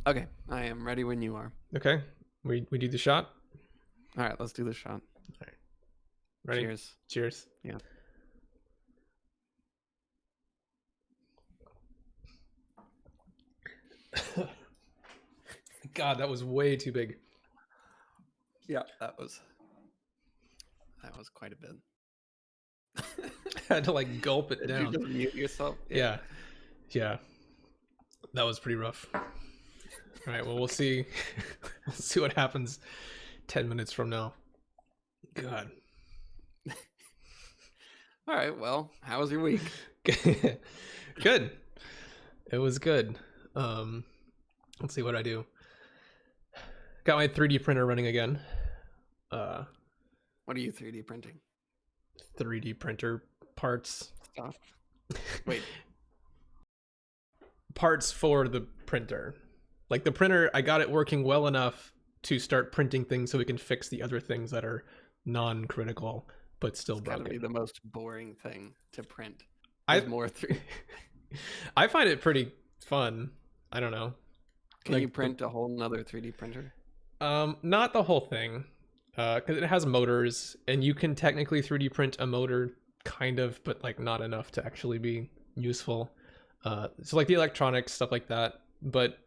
Okay, I am ready when you are. Okay, we do the shot. All right, let's do the shot. All right, ready? Cheers. Cheers. Yeah. God, that was way too big. Yeah, that was quite a bit. I had to like gulp it Did you down. just mute yourself? Yeah, yeah, that was pretty rough. All right, well, we'll see. We'll see what happens 10 minutes from now. God. All right. Well, how was your week? Good. It was good. Let's see what I do. Got my 3D printer running again. What are you 3D printing? 3D printer parts. Stuff. Wait. Parts for the printer. Like the printer, I got it working well enough to start printing things so we can fix the other things that are non-critical but still It's got to be broken. the most boring thing to print. I There's more 3D. I find it pretty fun. I don't know. Can Like you print a whole nother 3D printer? not the whole thing, because it has motors, and you can technically 3D print a motor, kind of, but like not enough to actually be useful. So like the electronics stuff like that. But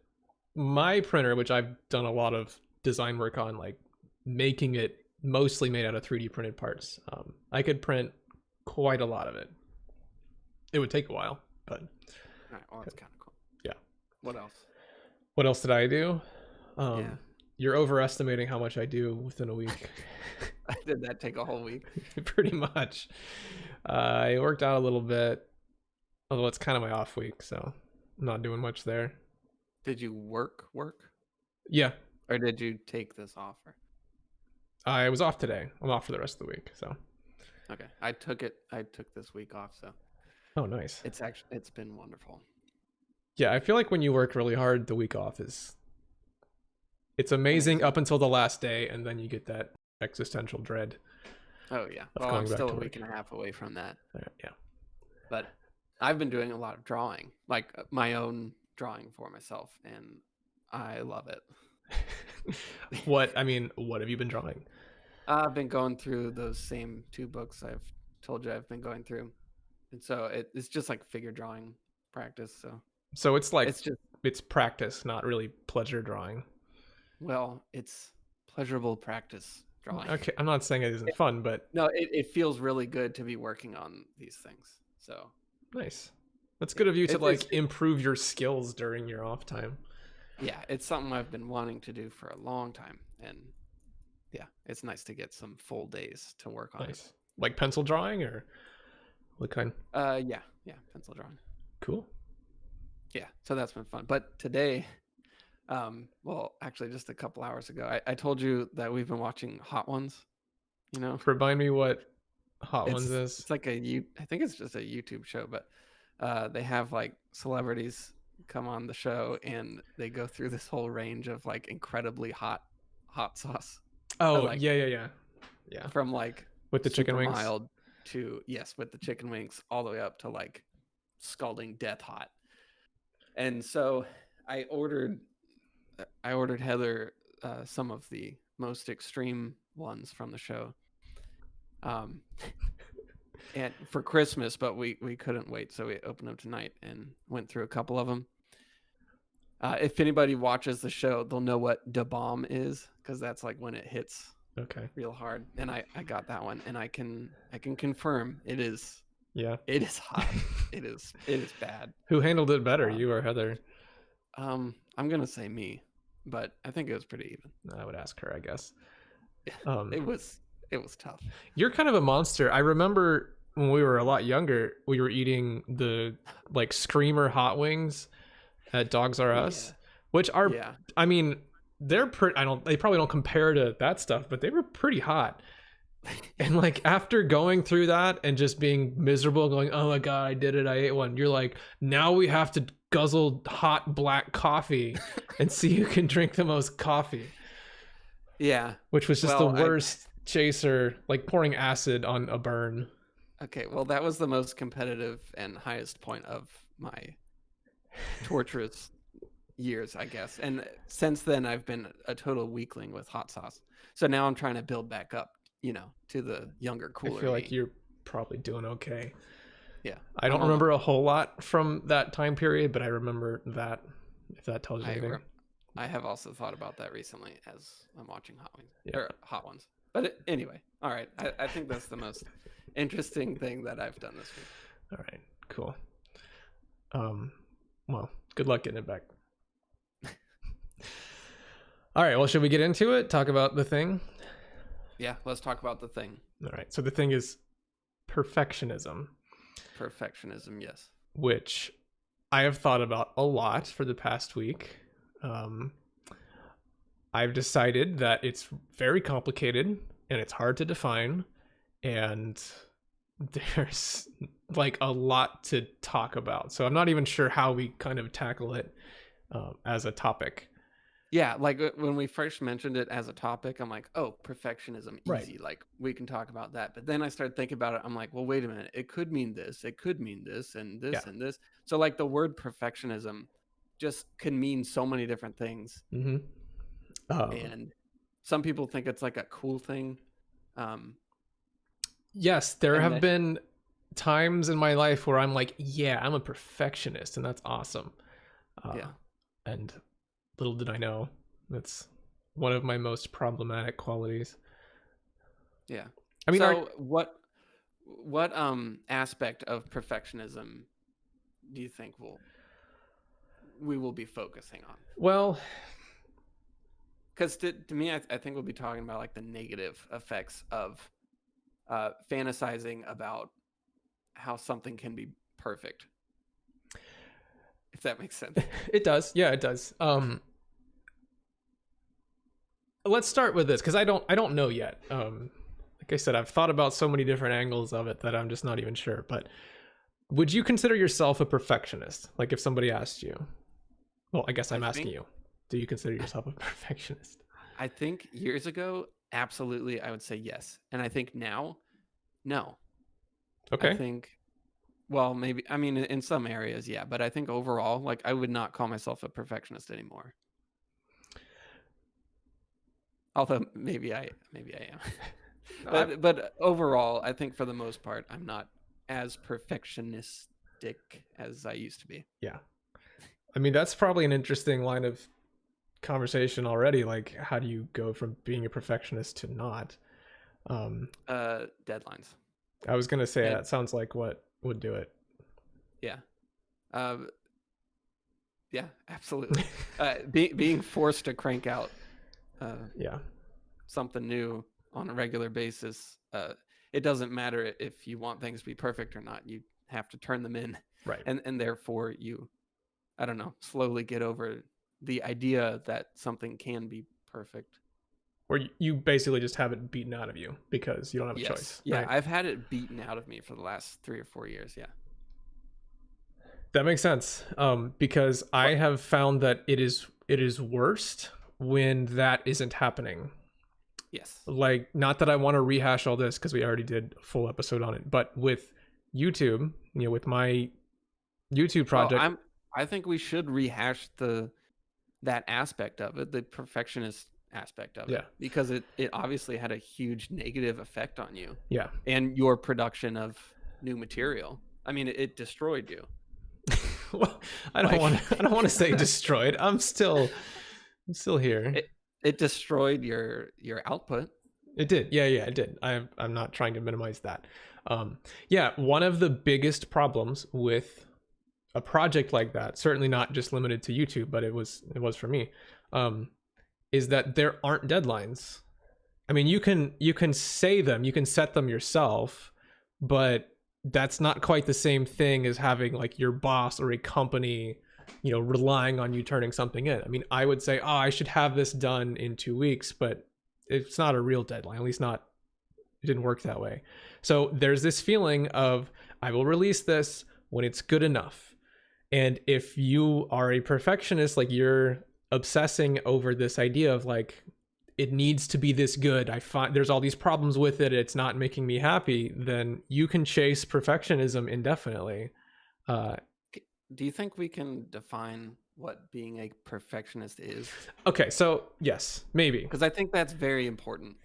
my printer, which I've done a lot of design work on, like making it mostly made out of 3D printed parts, I could print quite a lot of it. It would take a while, but All right. Well, that's kind of cool. yeah. What else? What else did I do? Yeah. You're overestimating how much I do within a week. Did that take a whole week? Pretty much. I worked out a little bit, although it's kind of my off week, so I'm not doing much there. Did you work? Yeah, Or did you take this offer? I was off today. I'm off for the rest of the week, so. Okay. I took this week off, so Oh, nice. it's been wonderful. Yeah, I feel like when you work really hard, the week off it's amazing up until the last day, and then you get that existential dread. Oh yeah. Of Well, going I'm back still to a work. week and a half away from that. Yeah. But I've been doing a lot of drawing, like my own drawing for myself, and I love it. What have you been drawing? I've been going through those same 2 books I've told you I've been going through. And so it's just like figure drawing practice, so So it's like it's just it's practice, not really pleasure drawing. well, it's pleasurable practice drawing. Okay, I'm not saying it isn't fun, but No, it feels really good to be working on these things. So nice. That's good of you to it's improve your skills during your off time. yeah, it's something I've been wanting to do for a long time, and yeah, it's nice to get some full days to work on Nice. Like pencil drawing or what kind? it. Yeah, pencil drawing. Cool. Yeah, so that's been fun. But today, well, actually, just a couple hours ago, I told you that we've been watching Hot Ones. You know, Remind me what Hot Ones is. it's like I think it's just a YouTube show, but they have like celebrities come on the show and they go through this whole range of like incredibly hot sauce. Oh, Like yeah. from like With the chicken super wings. mild to yes, with the chicken wings all the way up to like scalding death hot. And so I ordered Heather some of the most extreme ones from the show. And for Christmas, but we couldn't wait, so we opened them tonight and went through a couple of them. If anybody watches the show, they'll know what da bomb is, because that's like when it hits real hard. And I got that one, and I can confirm it is hot. it is bad. Who handled it better, you or Heather? I'm gonna say me, but I think it was pretty even. I would ask her, I guess. It was tough. You're kind of a monster. I remember when we were a lot younger, we were eating the like Screamer hot wings at Dogs R Us, which are they're pretty. They probably don't compare to that stuff, but they were pretty hot. And like after going through that and just being miserable, going, oh my god, I did it, I ate one. You're like, now we have to guzzle hot black coffee and see who can drink the most coffee. Yeah, which was just the worst chaser, like pouring acid on a burn. Okay, well, that was the most competitive and highest point of my torturous years, I guess. And since then, I've been a total weakling with hot sauce. So now I'm trying to build back up, to the younger, I cooler feel like me. you're probably doing okay. Yeah. I don't remember a whole lot from that time period, but I remember that, if that tells you anything. I have also thought about that recently as I'm watching Hot Ones. But anyway, all right. I think that's the most interesting thing that I've done this week. All right, cool. Well, good luck getting it back. All right, well, should we get into it? Talk about the thing? Yeah, let's talk about the thing. All right, so the thing is perfectionism. Perfectionism, yes. Which I have thought about a lot for the past week. I've decided that it's very complicated and it's hard to define, and there's like a lot to talk about. So I'm not even sure how we kind of tackle it as a topic. Yeah, like when we first mentioned it as a topic, I'm like, oh, perfectionism, easy. Right. Like we can talk about that. But then I started thinking about it. I'm like, well, wait a minute. It could mean this. It could mean this and this and this. So like the word perfectionism just can mean so many different things. Mm-hmm. And some people think it's like a cool thing. Yes, there have been times in my life where I'm like, yeah, I'm a perfectionist, and that's awesome. And little did I know, that's one of my most problematic qualities. Yeah. I mean, so what aspect of perfectionism do you think we will be focusing on? Well, because to me, I think we'll be talking about like the negative effects of fantasizing about how something can be perfect. If that makes sense. It does. Yeah, it does. Let's start with this because I don't know yet. Like I said, I've thought about so many different angles of it that I'm just not even sure. But would you consider yourself a perfectionist? Like if somebody asked you, well, I guess I'm asking you, do you consider yourself a perfectionist? I think years ago, absolutely, I would say yes. And I think now, no. Okay. I think, well, maybe, I mean, in some areas, yeah. But I think overall, like I would not call myself a perfectionist anymore. Although maybe I am. but overall, I think for the most part, I'm not as perfectionistic as I used to be. Yeah. I mean, that's probably an interesting line of conversation already. Like, how do you go from being a perfectionist to not? Deadlines. I was going to say that sounds like what would do it. Yeah. Yeah, absolutely. Being forced to crank out something new on a regular basis. It doesn't matter if you want things to be perfect or not. You have to turn them in, right? And therefore you, I don't know, slowly get over the idea that something can be perfect. Or you basically just have it beaten out of you because you don't have a choice. Yeah, right? I've had it beaten out of me for the last 3 or 4 years. Yeah. That makes sense. Because I have found that it is worst when that isn't happening. Yes. Like, not that I want to rehash all this because we already did a full episode on it, but with YouTube, with my YouTube project, I think we should rehash that aspect of it, the perfectionist aspect of it, because it obviously had a huge negative effect on you. Yeah. And your production of new material. I mean, it destroyed you. Well, I don't want to say destroyed. I'm still here. It destroyed your output. It did. Yeah, it did. I'm not trying to minimize that. One of the biggest problems with a project like that, certainly not just limited to YouTube, but it was for me, is that there aren't deadlines. I mean, you can say them, you can set them yourself, but that's not quite the same thing as having like your boss or a company, relying on you turning something in. I mean, I would say, I should have this done in 2 weeks, but it's not a real deadline. At least it didn't work that way. So there's this feeling of, I will release this when it's good enough. And if you are a perfectionist, like you're obsessing over this idea of like, it needs to be this good, I find there's all these problems with it, it's not making me happy, then you can chase perfectionism indefinitely. Do you think we can define what being a perfectionist is? Okay, so yes, maybe. Because I think that's very important.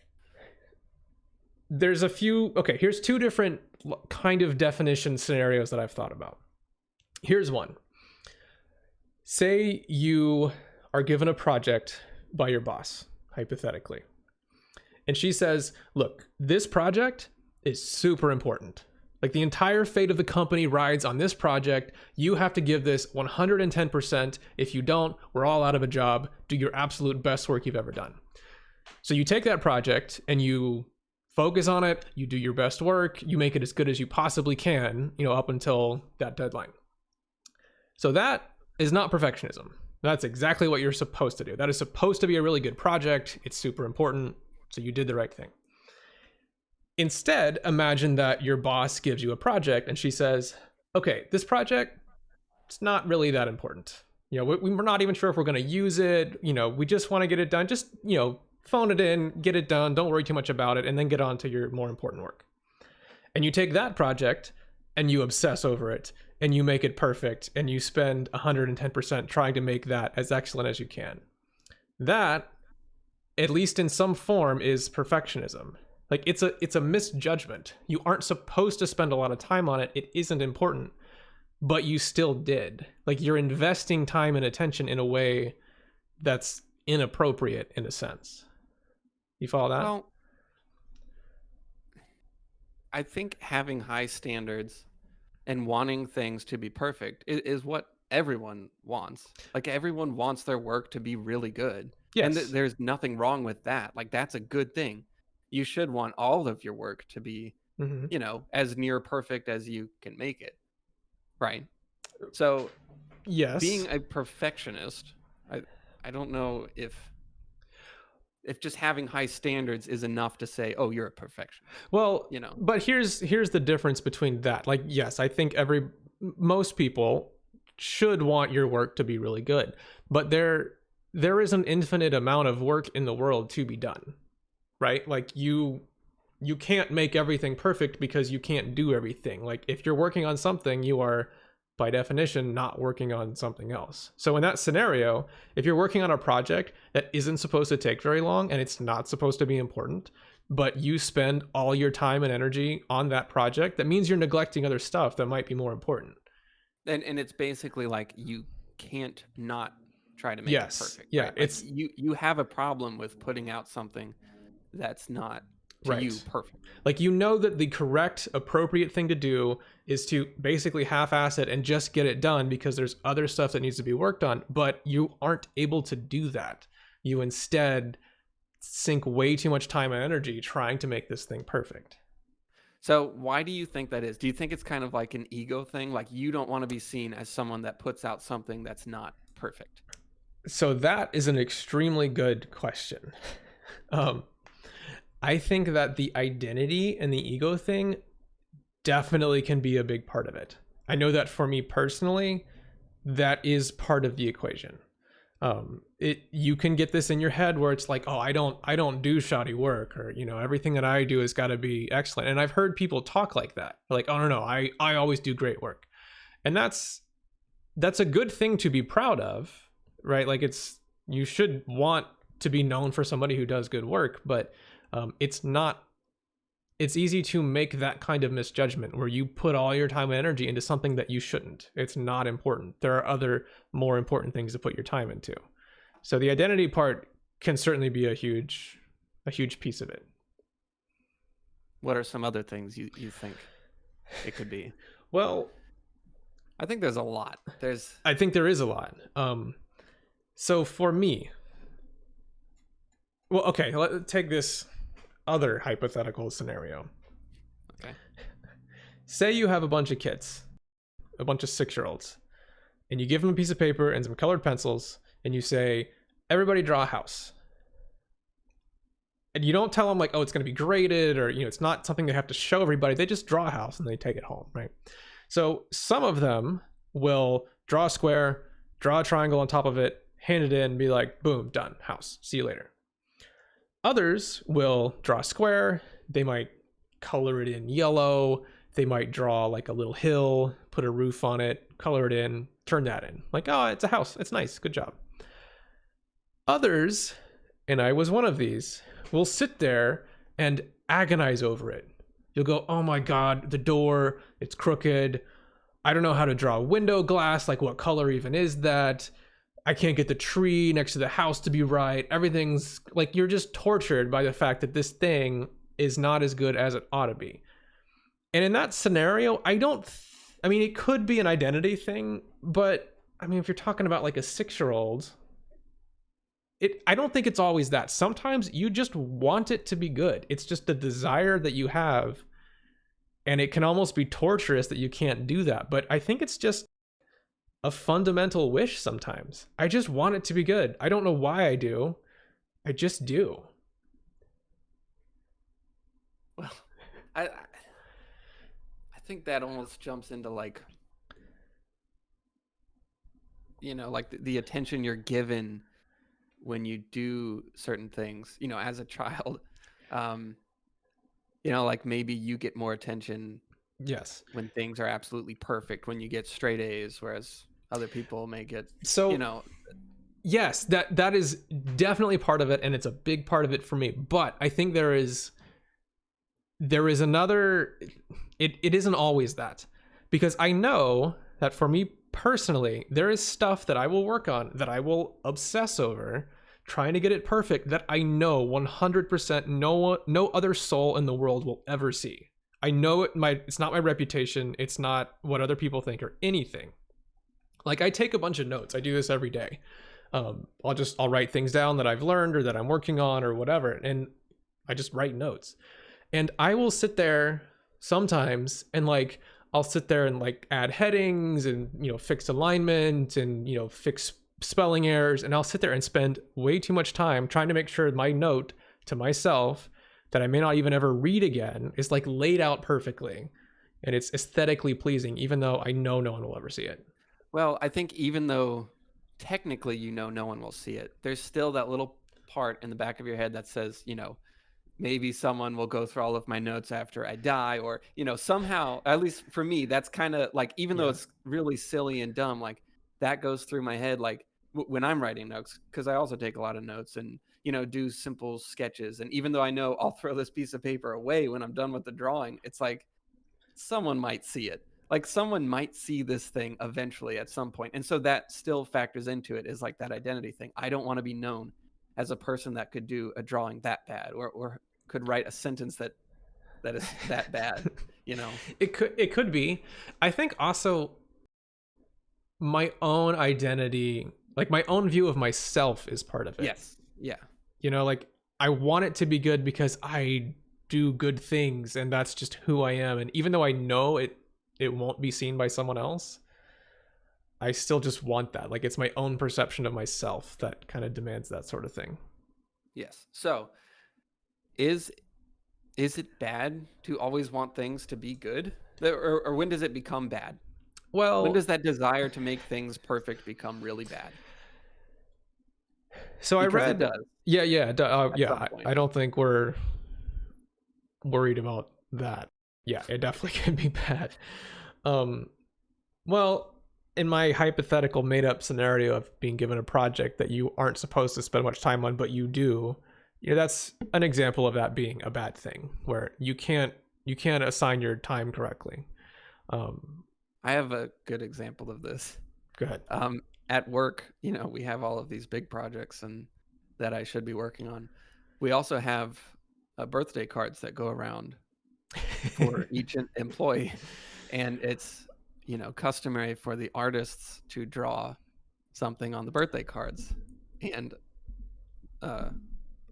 There's a few. Okay, here's two different kind of definition scenarios that I've thought about. Here's one. Say you are given a project by your boss, hypothetically. And she says, look, this project is super important. Like the entire fate of the company rides on this project. You have to give this 110%. If you don't, we're all out of a job. Do your absolute best work you've ever done. So you take that project and you focus on it. You do your best work. You make it as good as you possibly can, up until that deadline. So that is not perfectionism. That's exactly what you're supposed to do. That is supposed to be a really good project. It's super important. So you did the right thing. Instead, imagine that your boss gives you a project and she says, okay, this project, it's not really that important. We're not even sure if we're going to use it. We just want to get it done. Just, phone it in, get it done. Don't worry too much about it. And then get on to your more important work. And you take that project and you obsess over it and you make it perfect and you spend 110% trying to make that as excellent as you can. That, at least in some form, is perfectionism. Like it's a misjudgment. You aren't supposed to spend a lot of time on it. It isn't important, but you still did. Like you're investing time and attention in a way that's inappropriate in a sense. You follow that? Well, I think having high standards and wanting things to be perfect is what everyone wants. Like everyone wants their work to be really good. Yes. And there's nothing wrong with that. Like that's a good thing. You should want all of your work to be, as near perfect as you can make it. Right. So yes, being a perfectionist, I don't know if just having high standards is enough to say, oh, you're a perfectionist. Well, but here's the difference between that. Like, yes, I think most people should want your work to be really good, but there is an infinite amount of work in the world to be done. Right? Like you can't make everything perfect because you can't do everything. Like if you're working on something, you are by definition not working on something else. So in that scenario, if you're working on a project that isn't supposed to take very long and it's not supposed to be important, but you spend all your time and energy on that project, that means you're neglecting other stuff that might be more important. And it's basically like you can't not try to make it perfect. Yeah, right? It's you have a problem with putting out something that's not to you perfect. Like that the correct, appropriate thing to do is to basically half-ass it and just get it done because there's other stuff that needs to be worked on, but you aren't able to do that. You instead sink way too much time and energy trying to make this thing perfect. So why do you think that is? Do you think it's kind of like an ego thing? Like you don't want to be seen as someone that puts out something that's not perfect? So that is an extremely good question. I think that the identity and the ego thing definitely can be a big part of it. I know that for me personally, that is part of the equation. You can get this in your head where it's like, oh, I don't do shoddy work, or everything that I do has got to be excellent. And I've heard people talk like that, like, oh no, I always do great work, and that's a good thing to be proud of, right? Like you should want to be known for somebody who does good work, but it's easy to make that kind of misjudgment where you put all your time and energy into something that you shouldn't. It's not important. There are other more important things to put your time into. So the identity part can certainly be a huge piece of it. What are some other things you think it could be? Well, I think there's a lot. I think there is a lot. So for me, well, okay, let's take this other hypothetical scenario. Okay. Say you have a bunch of kids, a bunch of 6-year-olds, and you give them a piece of paper and some colored pencils, and you say, everybody draw a house. And you don't tell them like, oh, it's going to be graded, or, it's not something they have to show everybody. They just draw a house and they take it home, right? So some of them will draw a square, draw a triangle on top of it, hand it in, and be like, boom, done, house, see you later. Others will draw a square. They might color it in yellow, they might draw like a little hill, put a roof on it, color it in, turn that in. Like, oh, it's a house. It's nice. Good job. Others, and I was one of these, will sit there and agonize over it. You'll go, oh my God, the door, it's crooked. I don't know how to draw window glass. Like, what color even is that? I can't get the tree next to the house to be right. Everything's like, you're just tortured by the fact that this thing is not as good as it ought to be. And in that scenario, I mean, it could be an identity thing, but I mean, if you're talking about like a 6-year-old, I don't think it's always that. Sometimes you just want it to be good. It's just a desire that you have, and it can almost be torturous that you can't do that. But I think it's just a fundamental wish sometimes. I just want it to be good. I don't know why I do. I just do. Well, I think that almost jumps into like, like the attention you're given when you do certain things, as a child. Like maybe you get more attention Yes. when things are absolutely perfect, when you get straight A's, whereas other people may get, yes, that is definitely part of it, and it's a big part of it for me. But I think there is another, it isn't always that, because I know that for me personally, there is stuff that I will work on, that I will obsess over, trying to get it perfect, that I know 100% no other soul in the world will ever see. I know it's not my reputation, it's not what other people think or anything. Like, I take a bunch of notes. I do this every day. I'll write things down that I've learned or that I'm working on or whatever, and I just write notes. And I will sit there sometimes and like I'll sit there and like add headings and fix alignment and fix spelling errors, and I'll sit there and spend way too much time trying to make sure my note to myself that I may not even ever read again is like laid out perfectly and it's aesthetically pleasing, even though I know no one will ever see it. Well, I think even though technically no one will see it, there's still that little part in the back of your head that says, maybe someone will go through all of my notes after I die, or somehow, at least for me, that's kind of like, even though it's really silly and dumb, like that goes through my head, like when I'm writing notes, because I also take a lot of notes and do simple sketches, and even though I know I'll throw this piece of paper away when I'm done with the drawing, it's like someone might see it. Like someone might see this thing eventually at some point. And so that still factors into it, is like that identity thing. I don't want to be known as a person that could do a drawing that bad, or could write a sentence that is that bad, It could be. I think also my own identity, like my own view of myself, is part of it. Yes. Yeah. Like I want it to be good because I do good things and that's just who I am. And even though I know it won't be seen by someone else, I still just want that. Like it's my own perception of myself that kind of demands that sort of thing. Yes. So is it bad to always want things to be good? Or when does it become bad? Well, when does that desire to make things perfect become really bad? So because I read, it does. Yeah. I don't think we're worried about that. Yeah, it definitely can be bad. Well, in my hypothetical made-up scenario of being given a project that you aren't supposed to spend much time on, but you do, that's an example of that being a bad thing, where you can't assign your time correctly. I have a good example of this. Go ahead. At work, we have all of these big projects and that I should be working on. We also have birthday cards that go around for each employee, and it's customary for the artists to draw something on the birthday cards, and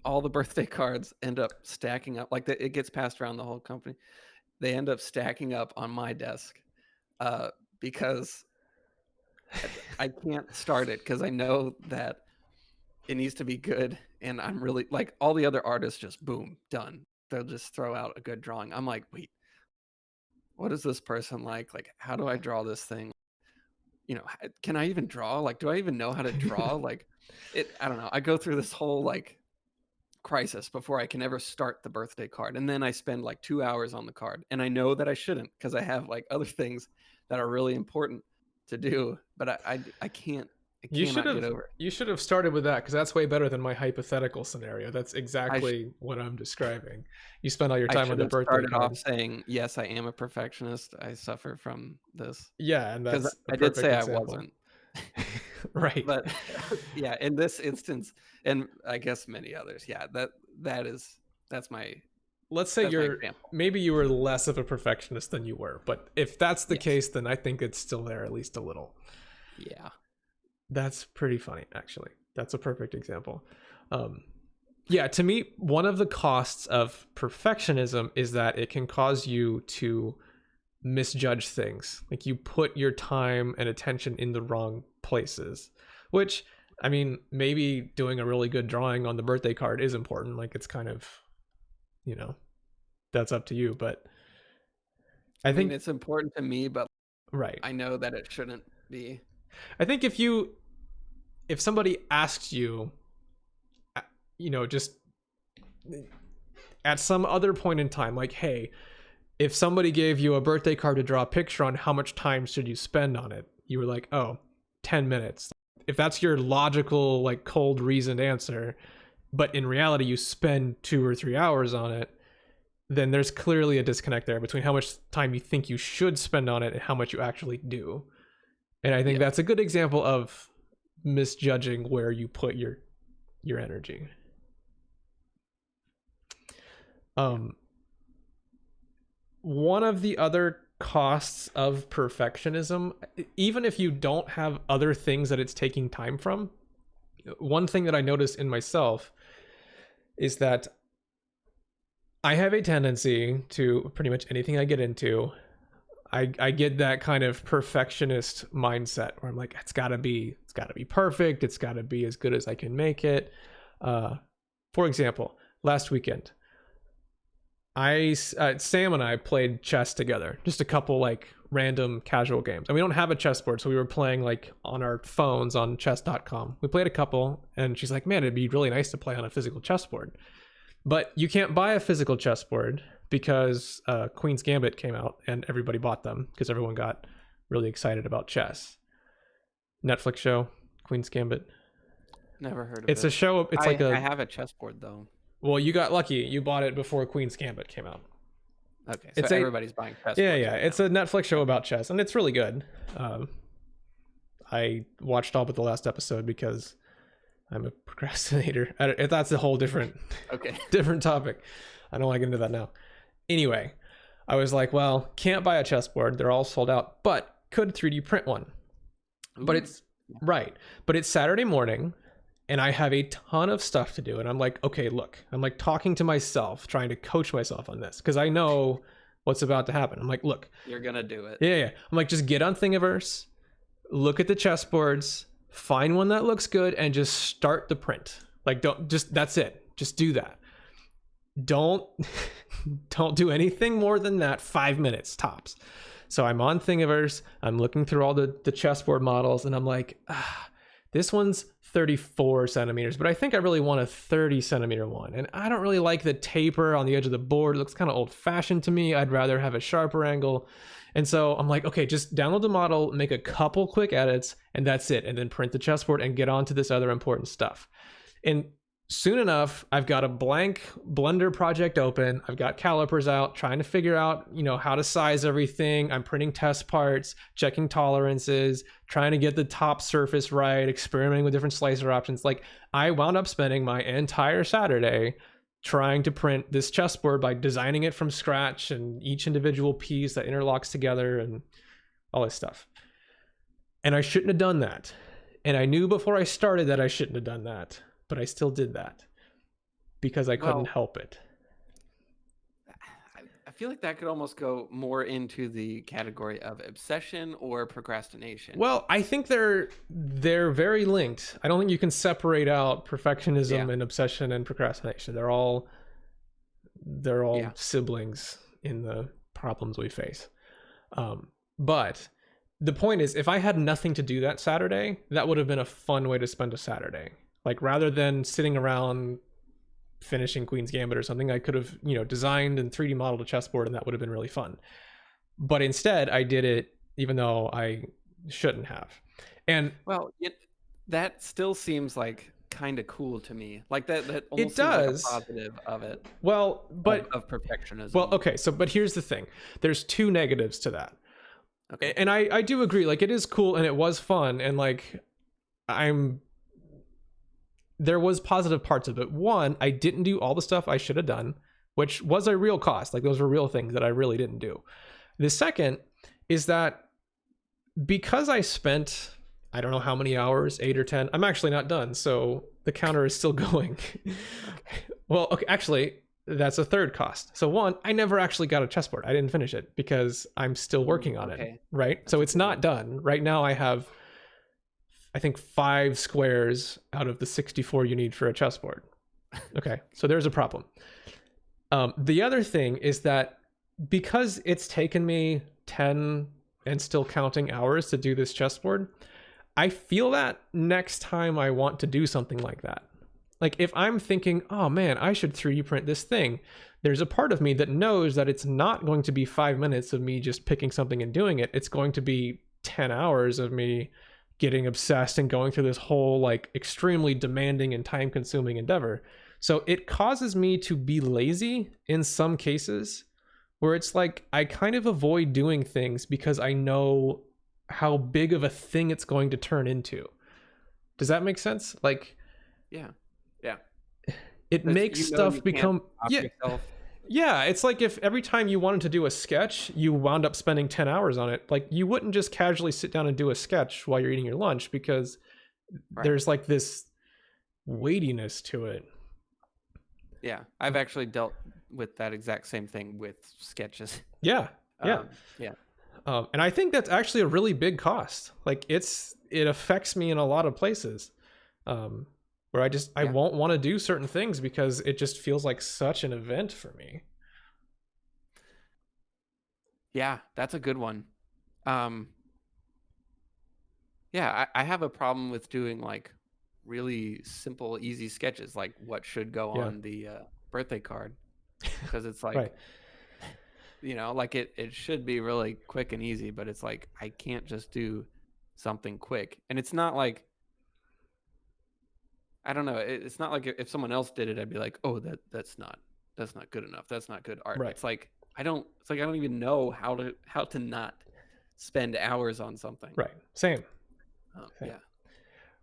all the birthday cards end up stacking up, like it gets passed around the whole company. They end up stacking up on my desk because I can't start it, because I know that it needs to be good, and I'm really like, all the other artists just boom, done. They'll just throw out a good drawing. I'm like, wait, what is this person like? Like, how do I draw this thing? Can I even draw? Like, do I even know how to draw? Like, I don't know. I go through this whole like crisis before I can ever start the birthday card. And then I spend like 2 hours on the card. And I know that I shouldn't because I have like other things that are really important to do, but I can't I cannot get over it. You should have started with that, because that's way better than my hypothetical scenario. That's exactly what I'm describing. You spend all your I time on should the have birthday started off card. saying, yes, I am a perfectionist. I suffer from this Yeah, and because that's a I did perfect say I example. wasn't. Right. But yeah, in this instance, and I guess many others, yeah, that's my Let's say example. maybe you were less of a perfectionist than you were, but if that's the Yes. case, then I think it's still there, at least a little. Yeah. That's pretty funny, actually. That's a perfect example. Yeah, to me, one of the costs of perfectionism is that it can cause you to misjudge things. Like, you put your time and attention in the wrong places, which, I mean, maybe doing a really good drawing on the birthday card is important. Like, it's kind of, that's up to you. But I I mean, think, it's important to me, but right. I know that it shouldn't be. I think if somebody asks you, just at some other point in time, like, hey, if somebody gave you a birthday card to draw a picture on, how much time should you spend on it? You were like, oh, 10 minutes. If that's your logical, like, cold, reasoned answer, but in reality you spend 2 or 3 hours on it, then there's clearly a disconnect there between how much time you think you should spend on it and how much you actually do. And I think that's a good example of misjudging where you put your energy. One of the other costs of perfectionism, even if you don't have other things that it's taking time from, one thing that I noticed in myself is that I have a tendency to, pretty much anything I get into, I get that kind of perfectionist mindset where I'm like, it's gotta be perfect. It's gotta be as good as I can make it. For example, last weekend, Sam and I played chess together, just a couple like random casual games. And we don't have a chessboard, so we were playing like on our phones on chess.com. We played a couple, and she's like, man, it'd be really nice to play on a physical chessboard. But you can't buy a physical chessboard because Queen's Gambit came out and everybody bought them because everyone got really excited about chess. Netflix show, Queen's Gambit. Never heard of it. It's a show. I have a chessboard though. Well, you got lucky. You bought it before Queen's Gambit came out. Okay, so everybody's buying chess. Yeah. It's a Netflix show about chess, and it's really good. I watched all but the last episode because I'm a procrastinator. That's a whole different different topic. I don't want to get into that now. Anyway, I was like, well, can't buy a chessboard. They're all sold out, but could 3D print one. Ooh. But it's Saturday morning, and I have a ton of stuff to do. And I'm like, okay, look, I'm like talking to myself, trying to coach myself on this because I know what's about to happen. I'm like, look, you're going to do it. Yeah. I'm like, just get on Thingiverse, look at the chessboards, find one that looks good, and just start the print. Like, that's it. Just do that. Don't do anything more than that. 5 minutes tops. So I'm on Thingiverse. I'm looking through all the chessboard models, and I'm like, this one's 34 centimeters, but I think I really want a 30 centimeter one. And I don't really like the taper on the edge of the board. It looks kind of old fashioned to me. I'd rather have a sharper angle. And so I'm like, okay, just download the model, make a couple quick edits, and that's it. And then print the chessboard and get on to this other important stuff. And soon enough, I've got a blank Blender project open. I've got calipers out, trying to figure out, how to size everything. I'm printing test parts, checking tolerances, trying to get the top surface right, experimenting with different slicer options. Like, I wound up spending my entire Saturday trying to print this chessboard by designing it from scratch and each individual piece that interlocks together and all this stuff. And I shouldn't have done that. And I knew before I started that I shouldn't have done that. But I still did that because I couldn't help it. I feel like that could almost go more into the category of obsession or procrastination. Well, I think they're very linked. I don't think you can separate out perfectionism and obsession and procrastination. They're all siblings in the problems we face. But the point is, if I had nothing to do that Saturday, that would have been a fun way to spend a Saturday. Like, rather than sitting around finishing Queen's Gambit or something, I could have, designed and 3D modeled a chessboard, and that would have been really fun. But instead, I did it even though I shouldn't have. And that still seems like kind of cool to me. Like that it almost seems like a does. positive of it. Well, but of perfectionism. Well, okay, but here's the thing. There's two negatives to that. Okay. And I do agree, like, it is cool and it was fun, and like there was positive parts of it. One, I didn't do all the stuff I should have done, which was a real cost. Like, those were real things that I really didn't do. The second is that because I spent, I don't know how many hours, 8 or 10. I'm actually not done, so the counter is still going. Well, okay, actually, that's a third cost. So one, I never actually got a chessboard. I didn't finish it because I'm still working on it, right? That's so it's not done. Right now I have, I think, 5 squares out of the 64 you need for a chessboard. Okay, so there's a problem. The other thing is that because it's taken me 10 and still counting hours to do this chessboard, I feel that next time I want to do something like that. Like, if I'm thinking, oh man, I should 3D print this thing, there's a part of me that knows that it's not going to be 5 minutes of me just picking something and doing it. It's going to be 10 hours of me getting obsessed and going through this whole, like, extremely demanding and time consuming endeavor. So it causes me to be lazy in some cases, where it's like I kind of avoid doing things because I know how big of a thing it's going to turn into. Does that make sense? Like, yeah. It makes stuff become yeah, it's like if every time you wanted to do a sketch, you wound up spending 10 hours on it. Like, you wouldn't just casually sit down and do a sketch while you're eating your lunch, because there's like this weightiness to it. Yeah, I've actually dealt with that exact same thing with sketches. Yeah. And I think that's actually a really big cost. Like, it affects me in a lot of places, where I won't want to do certain things because it just feels like such an event for me. Yeah, that's a good one. Yeah, I have a problem with doing like really simple, easy sketches, like what should go on the birthday card, because it's like, right. Like it should be really quick and easy, but it's like I can't just do something quick. And it's not like, I don't know, it's not like if someone else did it, I'd be like, oh, that's not good enough. That's not good art. Right. It's like I don't even know how to not spend hours on something. Right. Same. Yeah.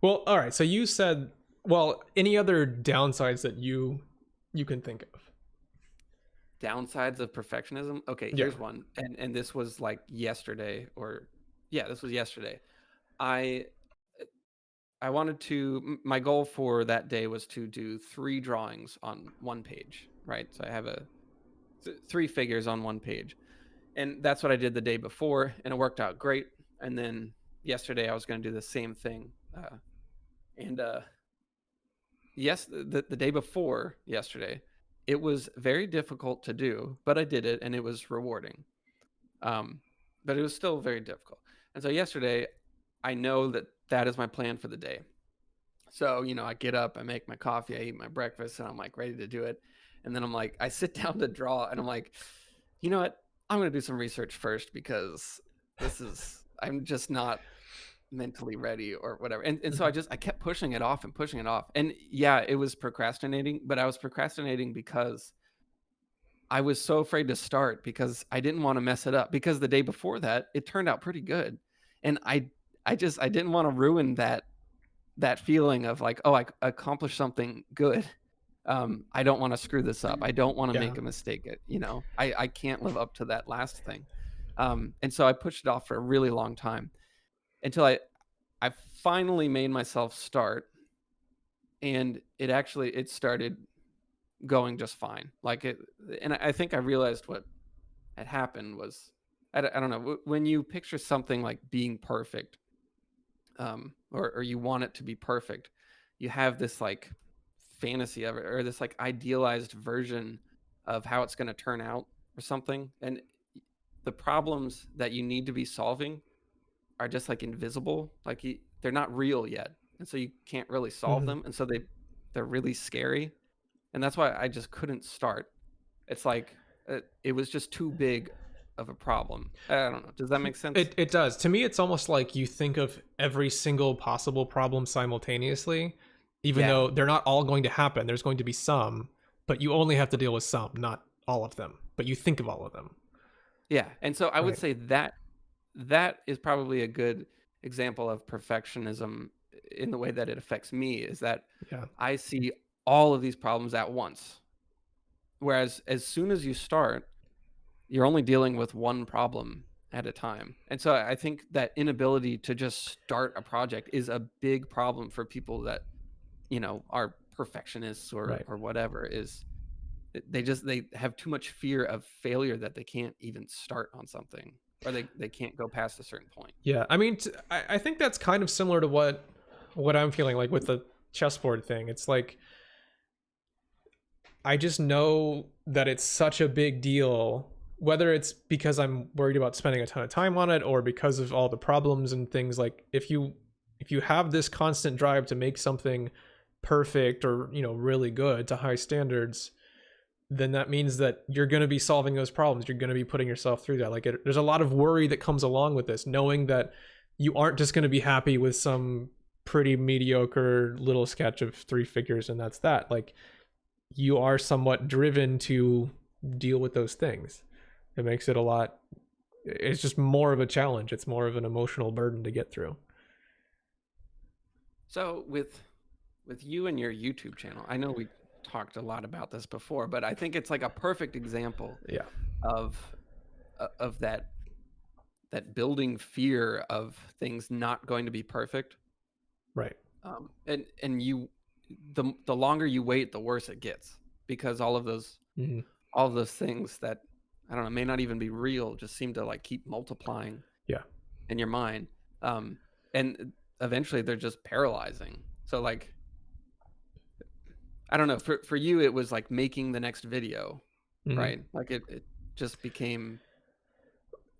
Well, all right. So you said, well, any other downsides that you can think of? Downsides of perfectionism? Okay, here's one. And this was like yesterday, this was yesterday. I wanted to, my goal for that day was to do 3 drawings on one page, right? So I have 3 figures on one page. And that's what I did the day before, and it worked out great. And then yesterday I was going to do the same thing. Yes, the day before yesterday, it was very difficult to do, but I did it and it was rewarding. But it was still very difficult. And so yesterday, I know that is my plan for the day. So, I get up, I make my coffee, I eat my breakfast, and I'm like ready to do it. And then I'm like, I sit down to draw, and I'm like, you know what? I'm going to do some research first, because I'm just not mentally ready or whatever. And so I kept pushing it off and pushing it off. And yeah, it was procrastinating, but I was procrastinating because I was so afraid to start, because I didn't want to mess it up, because the day before that, it turned out pretty good. And I didn't want to ruin that feeling of like, oh, I accomplished something good. I don't want to screw this up. I don't want to make a mistake. I can't live up to that last thing. And so I pushed it off for a really long time, until I finally made myself start, and it started going just fine. And I think I realized what had happened was, I don't know, when you picture something like being perfect, or you want it to be perfect, you have this like fantasy of it, or this like idealized version of how it's going to turn out or something. And the problems that you need to be solving are just like invisible, like they're not real yet, and so you can't really solve them, and so they're really scary. and that's why I just couldn't start. It's like it was just too big of a problem. I don't know. Does that make sense? It does. To me, it's almost like you think of every single possible problem simultaneously, even Yeah. though they're not all going to happen. There's going to be some, but you only have to deal with some, not all of them. But you think of all of them. Yeah. And so I would Right. say that that is probably a good example of perfectionism in the way that it affects me, is that Yeah. I see all of these problems at once. Whereas as soon as you start, you're only dealing with one problem at a time. And so I think that inability to just start a project is a big problem for people that, are perfectionists Right. or whatever. Is they have too much fear of failure that they can't even start on something, or they can't go past a certain point. Yeah. I mean, I think that's kind of similar to what I'm feeling like with the chessboard thing. It's like I just know that it's such a big deal, whether it's because I'm worried about spending a ton of time on it or because of all the problems and things. Like if you have this constant drive to make something perfect or, really good to high standards, then that means that you're going to be solving those problems. You're going to be putting yourself through that. Like there's a lot of worry that comes along with this, knowing that you aren't just going to be happy with some pretty mediocre little sketch of three figures and that's that. Like you are somewhat driven to deal with those things. It makes it a lot, it's just more of a challenge. It's more of an emotional burden to get through. So with you and your YouTube channel, I know we talked a lot about this before, but I think it's like a perfect example Yeah. of of that building fear of things not going to be perfect. Right. And the longer you wait, the worse it gets, because Mm-hmm. all of those things that, I don't know, may not even be real, just seem to like keep multiplying Yeah. in your mind. And eventually they're just paralyzing. So like, I don't know, for you it was like making the next video, Mm-hmm. right? Like it just became,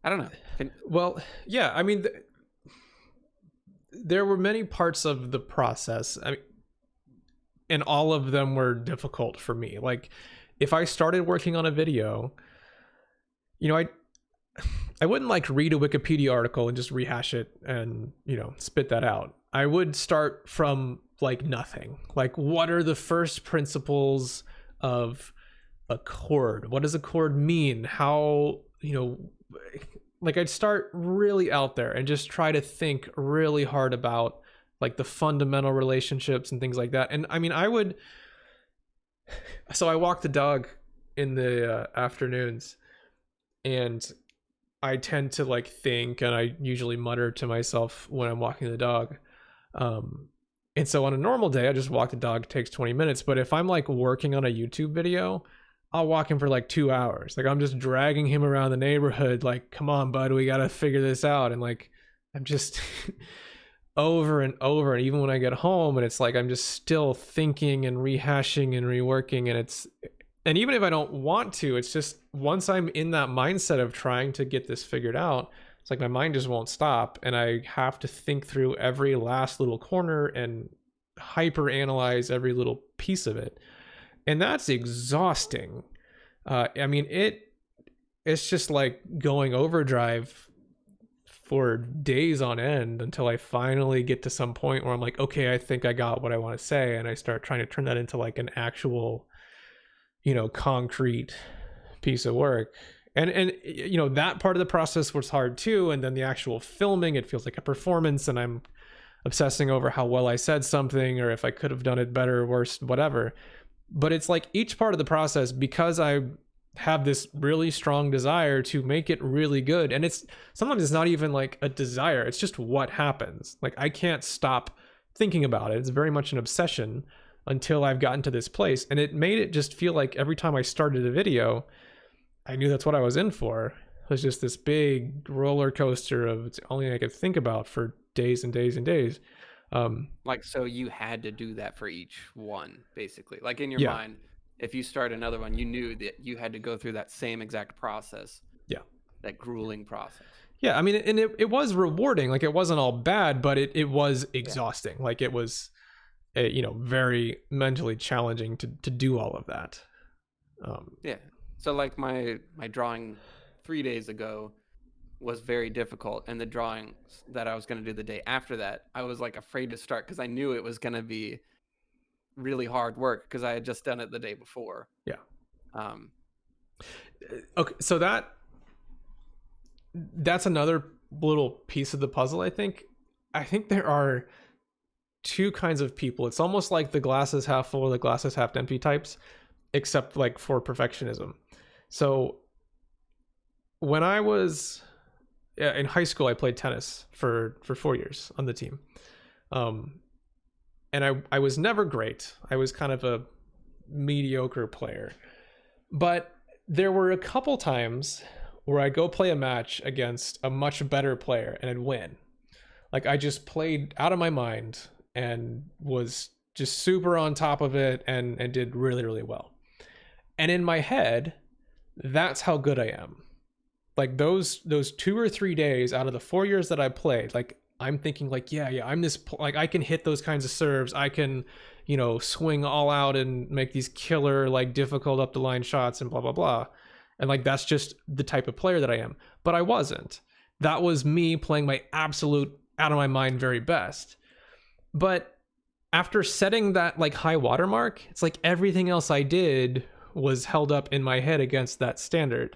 I don't know. Well, yeah. I mean, there were many parts of the process. I mean, and all of them were difficult for me. Like, if I started working on a video, I wouldn't like read a Wikipedia article and just rehash it and, spit that out. I would start from like nothing. Like, what are the first principles of a chord? What does a chord mean? How, like I'd start really out there and just try to think really hard about like the fundamental relationships and things like that. And I mean, so I walk the dog in the afternoons, and I tend to like think, and I usually mutter to myself when I'm walking the dog. And so on a normal day, I just walk the dog, it takes 20 minutes. But if I'm like working on a YouTube video, I'll walk him for like 2 hours. Like I'm just dragging him around the neighborhood. Like, come on, bud, we got to figure this out. And like, I'm just over and over. And even when I get home and it's like, I'm just still thinking and rehashing and reworking. And even if I don't want to, it's just once I'm in that mindset of trying to get this figured out, it's like my mind just won't stop. And I have to think through every last little corner and hyper analyze every little piece of it. And that's exhausting. I mean, it's just like going overdrive for days on end until I finally get to some point where I'm like, okay, I think I got what I want to say. And I start trying to turn that into like an actual, concrete piece of work. And that part of the process was hard too. And then the actual filming, it feels like a performance, and I'm obsessing over how well I said something or if I could have done it better or worse, whatever. But it's like each part of the process, because I have this really strong desire to make it really good. And it's sometimes it's not even like a desire, it's just what happens. Like I can't stop thinking about it. It's very much an obsession until I've gotten to this place. And it made it just feel like every time I started a video, I knew that's what I was in for. It was just this big roller coaster of it's only I could think about for days and days and days. Like, so you had to do that for each one, basically. Like in your Yeah. mind, if you start another one, you knew that you had to go through that same exact process. Yeah. That grueling process. Yeah. I mean, and it was rewarding. Like it wasn't all bad, but it was exhausting. Yeah. Like it was very mentally challenging to do all of that. Yeah. So like my drawing 3 days ago was very difficult, and the drawings that I was going to do the day after that, I was like afraid to start because I knew it was going to be really hard work because I had just done it the day before. Yeah. Um, okay, so that's another little piece of the puzzle. I think there are two kinds of people. It's almost like the glass is half full or the glass is half empty types, except like for perfectionism. So when I was in high school, I played tennis for 4 years on the team. And I was never great. I was kind of a mediocre player. But there were a couple times where I'd go play a match against a much better player and I'd win. Like I just played out of my mind and was just super on top of it and did really, really well. And in my head, that's how good I am. Like those 2 or 3 days out of the 4 years that I played, like I'm thinking like, yeah, I'm this, like I can hit those kinds of serves. I can, swing all out and make these killer, like difficult up the line shots and blah, blah, blah. And like, that's just the type of player that I am. But I wasn't. That was me playing my absolute out of my mind very best. But after setting that like high watermark, it's like everything else I did was held up in my head against that standard.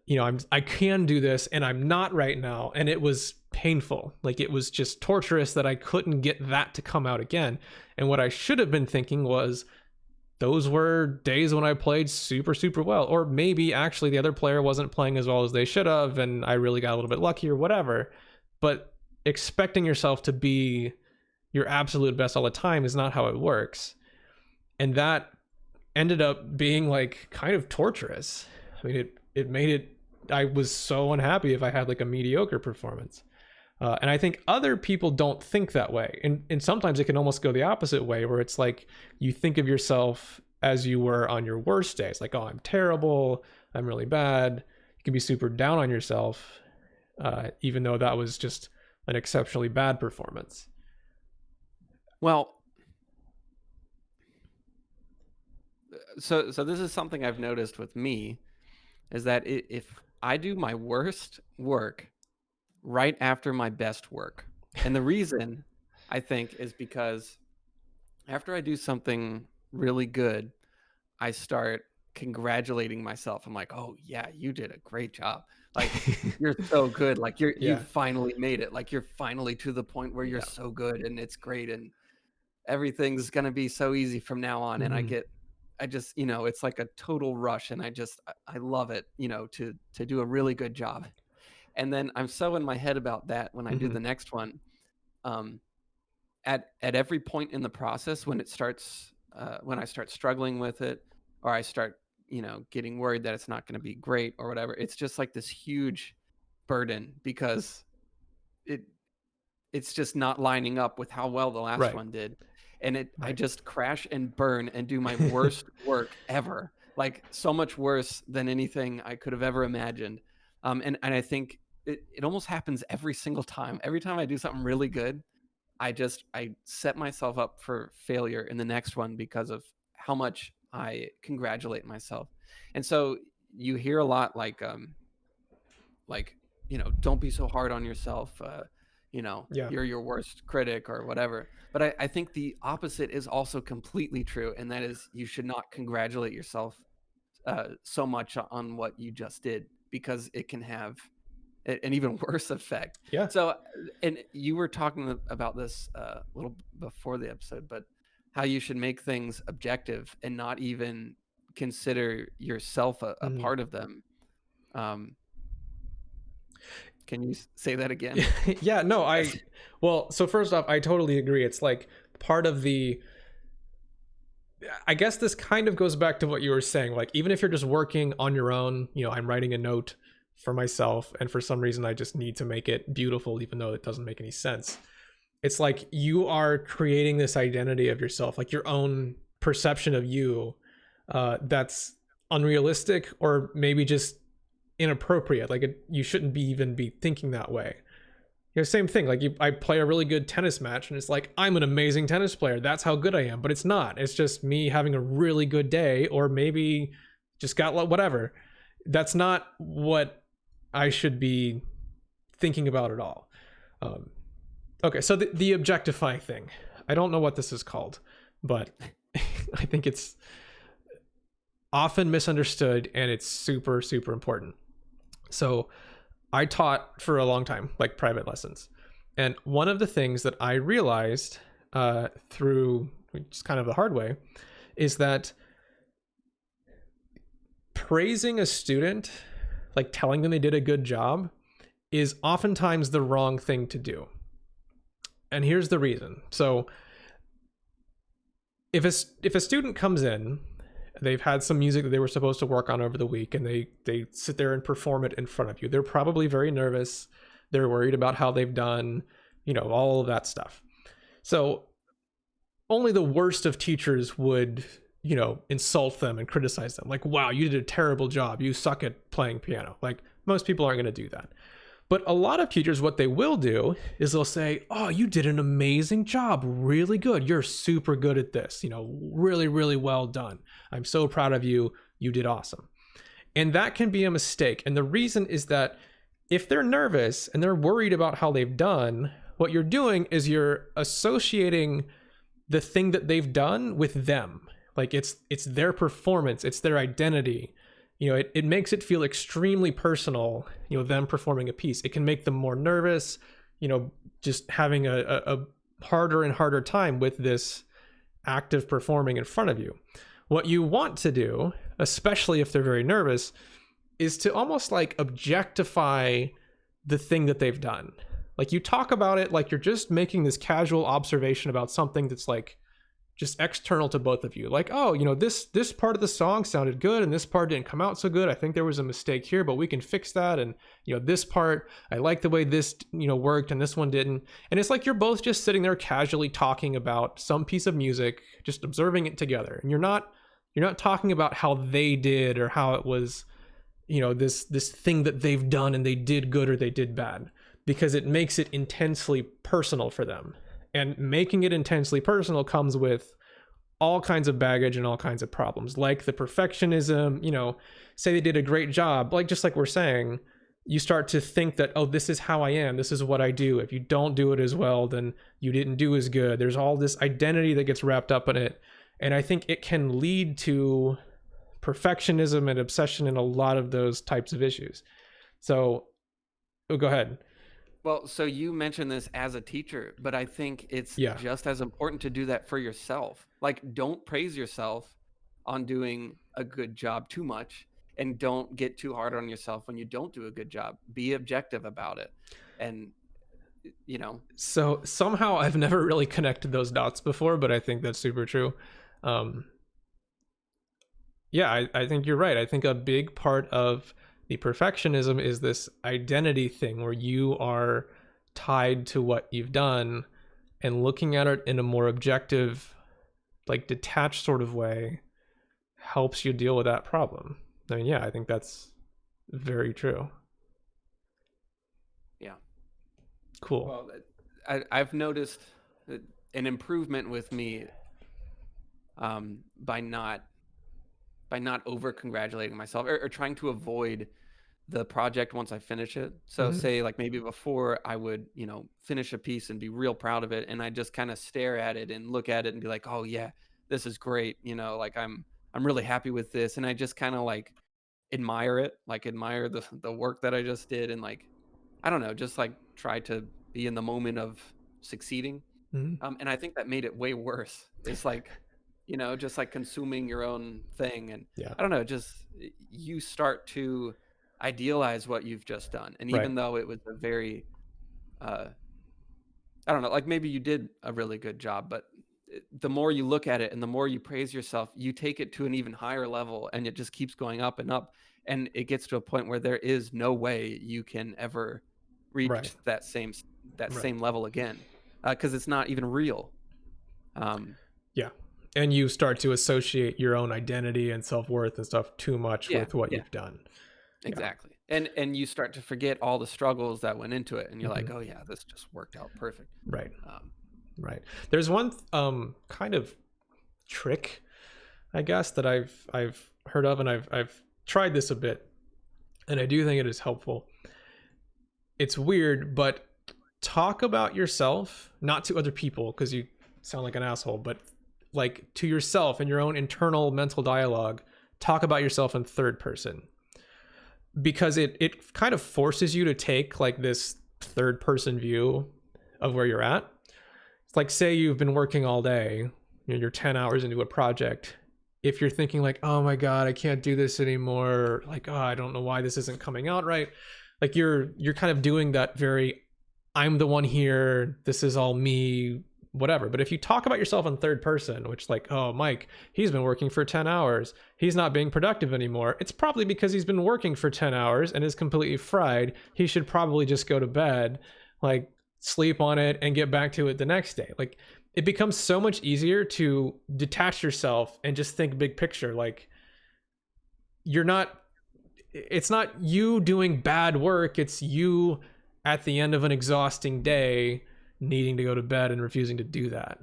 I can do this and I'm not right now. And it was painful. Like it was just torturous that I couldn't get that to come out again. And what I should have been thinking was those were days when I played super, super well. Or maybe actually the other player wasn't playing as well as they should have. And I really got a little bit lucky or whatever. But expecting yourself to be your absolute best all the time is not how it works. And that ended up being like kind of torturous. I mean, it made it, I was so unhappy if I had like a mediocre performance. And I think other people don't think that way. And sometimes it can almost go the opposite way where it's like you think of yourself as you were on your worst days. Like, oh, I'm terrible. I'm really bad. You can be super down on yourself, even though that was just an exceptionally bad performance. Well, so this is something I've noticed with me is that if I do my worst work right after my best work, and the reason I think is because after I do something really good, I start congratulating myself. I'm like, oh yeah, you did a great job. Like you're so good. Like you finally made it. Like you're finally to the point where you're so good and it's great and everything's gonna be so easy from now on. And I just, it's like a total rush and I love it, to do a really good job. And then I'm so in my head about that when I do the next one. At every point in the process when it starts, when I start struggling with it, or I start, getting worried that it's not going to be great or whatever, it's just like this huge burden because it's just not lining up with how well the last one did. And I just crash and burn and do my worst work ever, like so much worse than anything I could have ever imagined. And I think it almost happens every single time. Every time I do something really good, I set myself up for failure in the next one because of how much I congratulate myself. And so you hear a lot like, don't be so hard on yourself. You're your worst critic or whatever. But I think the opposite is also completely true. And that is you should not congratulate yourself so much on what you just did because it can have an even worse effect. Yeah. So, and you were talking about this a little before the episode, but how you should make things objective and not even consider yourself a part of them. Can you say that again? Yeah, no, well, so first off, I totally agree. It's like part of I guess this kind of goes back to what you were saying. Like, even if you're just working on your own, I'm writing a note for myself and for some reason I just need to make it beautiful, even though it doesn't make any sense. It's like you are creating this identity of yourself, like your own perception of you, that's unrealistic or maybe just inappropriate. Like you shouldn't even be thinking that way. same thing. Like I play a really good tennis match, and it's like I'm an amazing tennis player. That's how good I am. But it's not. It's just me having a really good day, or maybe just got whatever. That's not what I should be thinking about at all. Okay, so the objectifying thing. I don't know what this is called, but I think it's often misunderstood, and it's super, super important. So I taught for a long time, like private lessons. And one of the things that I realized through just kind of the hard way is that praising a student, like telling them they did a good job, is oftentimes the wrong thing to do. And here's the reason. So if a student comes in, they've had some music that they were supposed to work on over the week, and they sit there and perform it in front of you. They're probably very nervous. They're worried about how they've done, all of that stuff. So only the worst of teachers would, insult them and criticize them. Like, wow, you did a terrible job. You suck at playing piano. Like, most people aren't going to do that. But a lot of teachers, what they will do is they'll say, oh, you did an amazing job. Really good. You're super good at this. Really, really well done. I'm so proud of you. You did awesome. And that can be a mistake. And the reason is that if they're nervous and they're worried about how they've done, what you're doing is you're associating the thing that they've done with them. Like it's their performance. It's their identity. It makes it feel extremely personal, them performing a piece. It can make them more nervous, just having a harder and harder time with this act of performing in front of you. What you want to do, especially if they're very nervous, is to almost like objectify the thing that they've done. Like you talk about it like you're just making this casual observation about something that's like just external to both of you. Like, oh, this part of the song sounded good and this part didn't come out so good. I think there was a mistake here, but we can fix that. And, this part, I like the way this, worked and this one didn't. And it's like you're both just sitting there casually talking about some piece of music, just observing it together. And you're not talking about how they did or how it was, this thing that they've done and they did good or they did bad, because it makes it intensely personal for them. And making it intensely personal comes with all kinds of baggage and all kinds of problems, like the perfectionism, say they did a great job. Like, just like we're saying, you start to think that, oh, this is how I am. This is what I do. If you don't do it as well, then you didn't do as good. There's all this identity that gets wrapped up in it. And I think it can lead to perfectionism and obsession in a lot of those types of issues. So, go ahead. Well, so you mentioned this as a teacher, but I think it's just as important to do that for yourself. Like, don't praise yourself on doing a good job too much, and don't get too hard on yourself when you don't do a good job. Be objective about it. And, So somehow I've never really connected those dots before, but I think that's super true. I think you're right. I think a big part of the perfectionism is this identity thing where you are tied to what you've done, and looking at it in a more objective, like detached sort of way helps you deal with that problem. I mean, I think that's very true. Yeah. Cool. Well, I've noticed an improvement with me by not over congratulating myself or trying to avoid the project once I finish it. So say like maybe before I would, finish a piece and be real proud of it, and I just kind of stare at it and look at it and be like, oh yeah, this is great. Like I'm really happy with this. And I just kind of like admire it, like admire the work that I just did. And like, I don't know, just like try to be in the moment of succeeding. And I think that made it way worse. It's like, just like consuming your own thing. And I don't know, just you start to idealize what you've just done. And even though it was a very, I don't know, like maybe you did a really good job, but the more you look at it and the more you praise yourself, you take it to an even higher level, and it just keeps going up and up. And it gets to a point where there is no way you can ever reach that same level again. Cause it's not even real. And you start to associate your own identity and self-worth and stuff too much with what you've done. Exactly. And you start to forget all the struggles that went into it, and you're like, Mhm. oh yeah, this just worked out perfect. Right. Um, Right. There's one kind of trick, I guess, that I've heard of, and I've tried this a bit, and I do think it is helpful. It's weird, but talk about yourself, not to other people because you sound like an asshole, but like to yourself in your own internal mental dialogue. Talk about yourself in third person, because it kind of forces you to take like this third person view of where you're at. It's like, say you've been working all day, you're 10 hours into a project. If you're thinking like, oh my god, I can't do this anymore, like, oh, I don't know why this isn't coming out right, like you're kind of doing that very, I'm the one here, this is all me, whatever. But if you talk about yourself in third person, which like, oh, Mike, he's been working for 10 hours, he's not being productive anymore, it's probably because he's been working for 10 hours and is completely fried. He should probably just go to bed, like sleep on it and get back to it the next day. Like, it becomes so much easier to detach yourself and just think big picture. Like, you're not, it's not you doing bad work, it's you at the end of an exhausting day needing to go to bed and refusing to do that.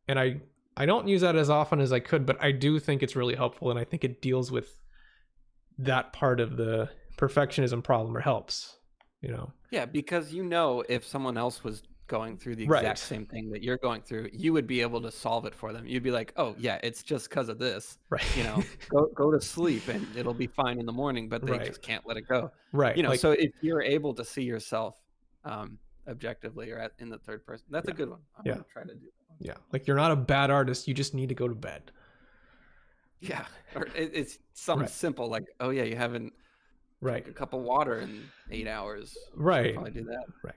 And I don't use that as often as I could, but I do think it's really helpful, and I think it deals with that part of the perfectionism problem, or helps, you know. yeah, because if someone else was going through the exact Right. same thing that you're going through, you would be able to solve it for them. You'd be like, oh yeah, it's just because of this. Right. Go to sleep and it'll be fine in the morning, but they Right. just can't let it go. Right. Like, So if you're able to see yourself objectively or in the third person, that's a yeah. good one. I'm Yeah. gonna try to do that one. Yeah. Like, you're not a bad artist, you just need to go to bed. Yeah, or it's something Right. simple like, oh yeah, you haven't Right. drunk a cup of water in 8 hours. Should Right. probably do that. Right.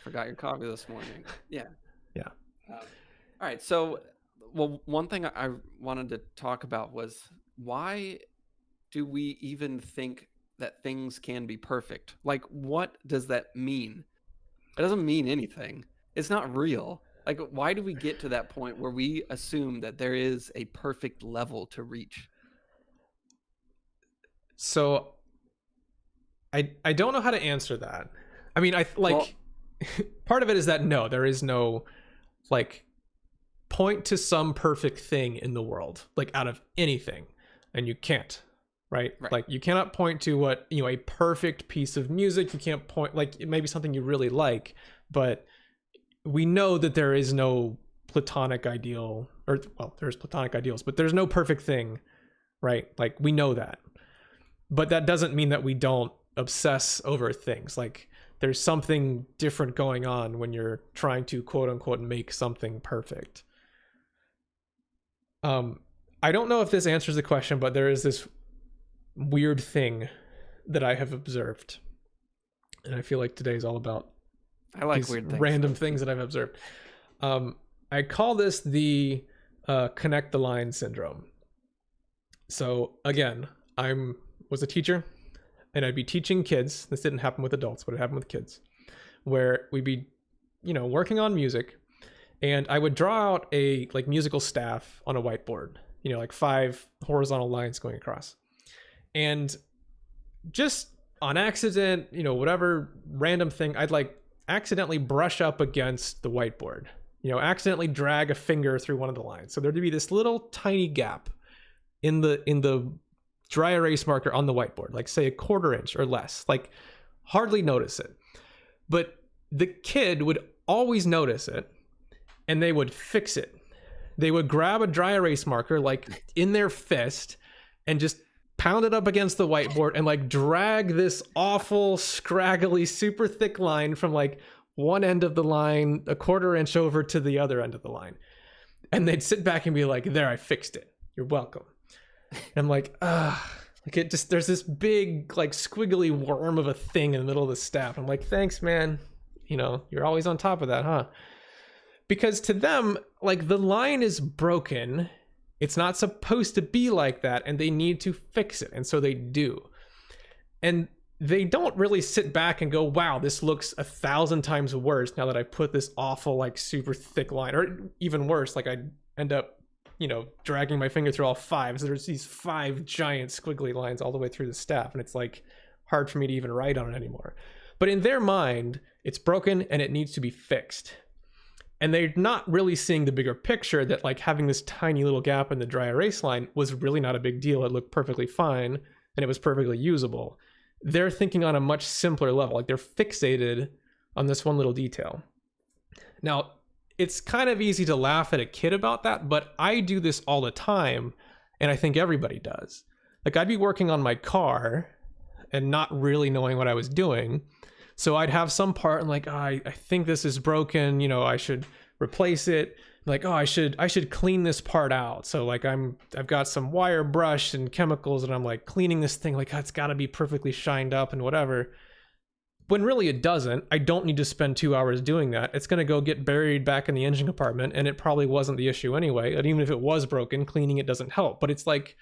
Forgot your coffee this morning. Yeah. Yeah. All right. So, well, one thing I wanted to talk about was, why do we even think that things can be perfect? Like, what does that mean? It doesn't mean anything. It's not real. Like, why do we get to that point where we assume that there is a perfect level to reach? So I don't know how to answer that. I mean, I like, Well, part of it is that no, there is no like point to some perfect thing in the world, like out of anything, and you can't, right? right. Like, you cannot point to what, you know, a perfect piece of music. You can't point, like, it may be something you really like, but we know that there is no platonic ideal, or, well, there's platonic ideals, but there's no perfect thing, right? Like, we know that. But that doesn't mean that we don't obsess over things. Like, there's something different going on when you're trying to quote unquote make something perfect. I don't know if this answers the question, but there is this weird thing that I have observed, and I feel like today's all about I like these weird things. random things that I've observed. I call this the connect the line syndrome. So again, was a teacher, and I'd be teaching kids. This didn't happen with adults, but it happened with kids, where we'd be, working on music, and I would draw out a like musical staff on a whiteboard, like 5 horizontal lines going across. And just on accident, whatever random thing, I'd like accidentally brush up against the whiteboard, accidentally drag a finger through one of the lines. So there'd be this little tiny gap in the dry erase marker on the whiteboard, like say a 1/4 inch or less, like hardly notice it. But the kid would always notice it, and they would fix it. They would grab a dry erase marker like in their fist and just pound it up against the whiteboard and like drag this awful, scraggly, super thick line from like one end of the line 1/4 inch over to the other end of the line. And they'd sit back and be like, there, I fixed it. You're welcome. And I'm like, like it just, there's this big like squiggly worm of a thing in the middle of the staff. I'm like, thanks, man. You're always on top of that, huh? Because to them, like, the line is broken. It's not supposed to be like that, and they need to fix it. And so they do. And they don't really sit back and go, wow, this looks 1,000 times worse now that I put this awful, like, super thick line. Or even worse, like, I end up, dragging my finger through all 5. So there's these 5 giant squiggly lines all the way through the staff. And it's like hard for me to even write on it anymore. But in their mind, it's broken and it needs to be fixed. And they're not really seeing the bigger picture that like having this tiny little gap in the dry erase line was really not a big deal. It looked perfectly fine and it was perfectly usable. They're thinking on a much simpler level. Like they're fixated on this one little detail. Now, it's kind of easy to laugh at a kid about that, but I do this all the time, and I think everybody does. Like I'd be working on my car and not really knowing what I was doing. So I'd have some part and like, oh, I think this is broken, I should replace it. Like, oh, I should clean this part out. So like I've got some wire brush and chemicals and I'm like cleaning this thing, like, oh, it's gotta be perfectly shined up and whatever. When really it doesn't. I don't need to spend 2 hours doing that. It's gonna go get buried back in the engine compartment and it probably wasn't the issue anyway. And even if it was broken, cleaning it doesn't help. But it's like,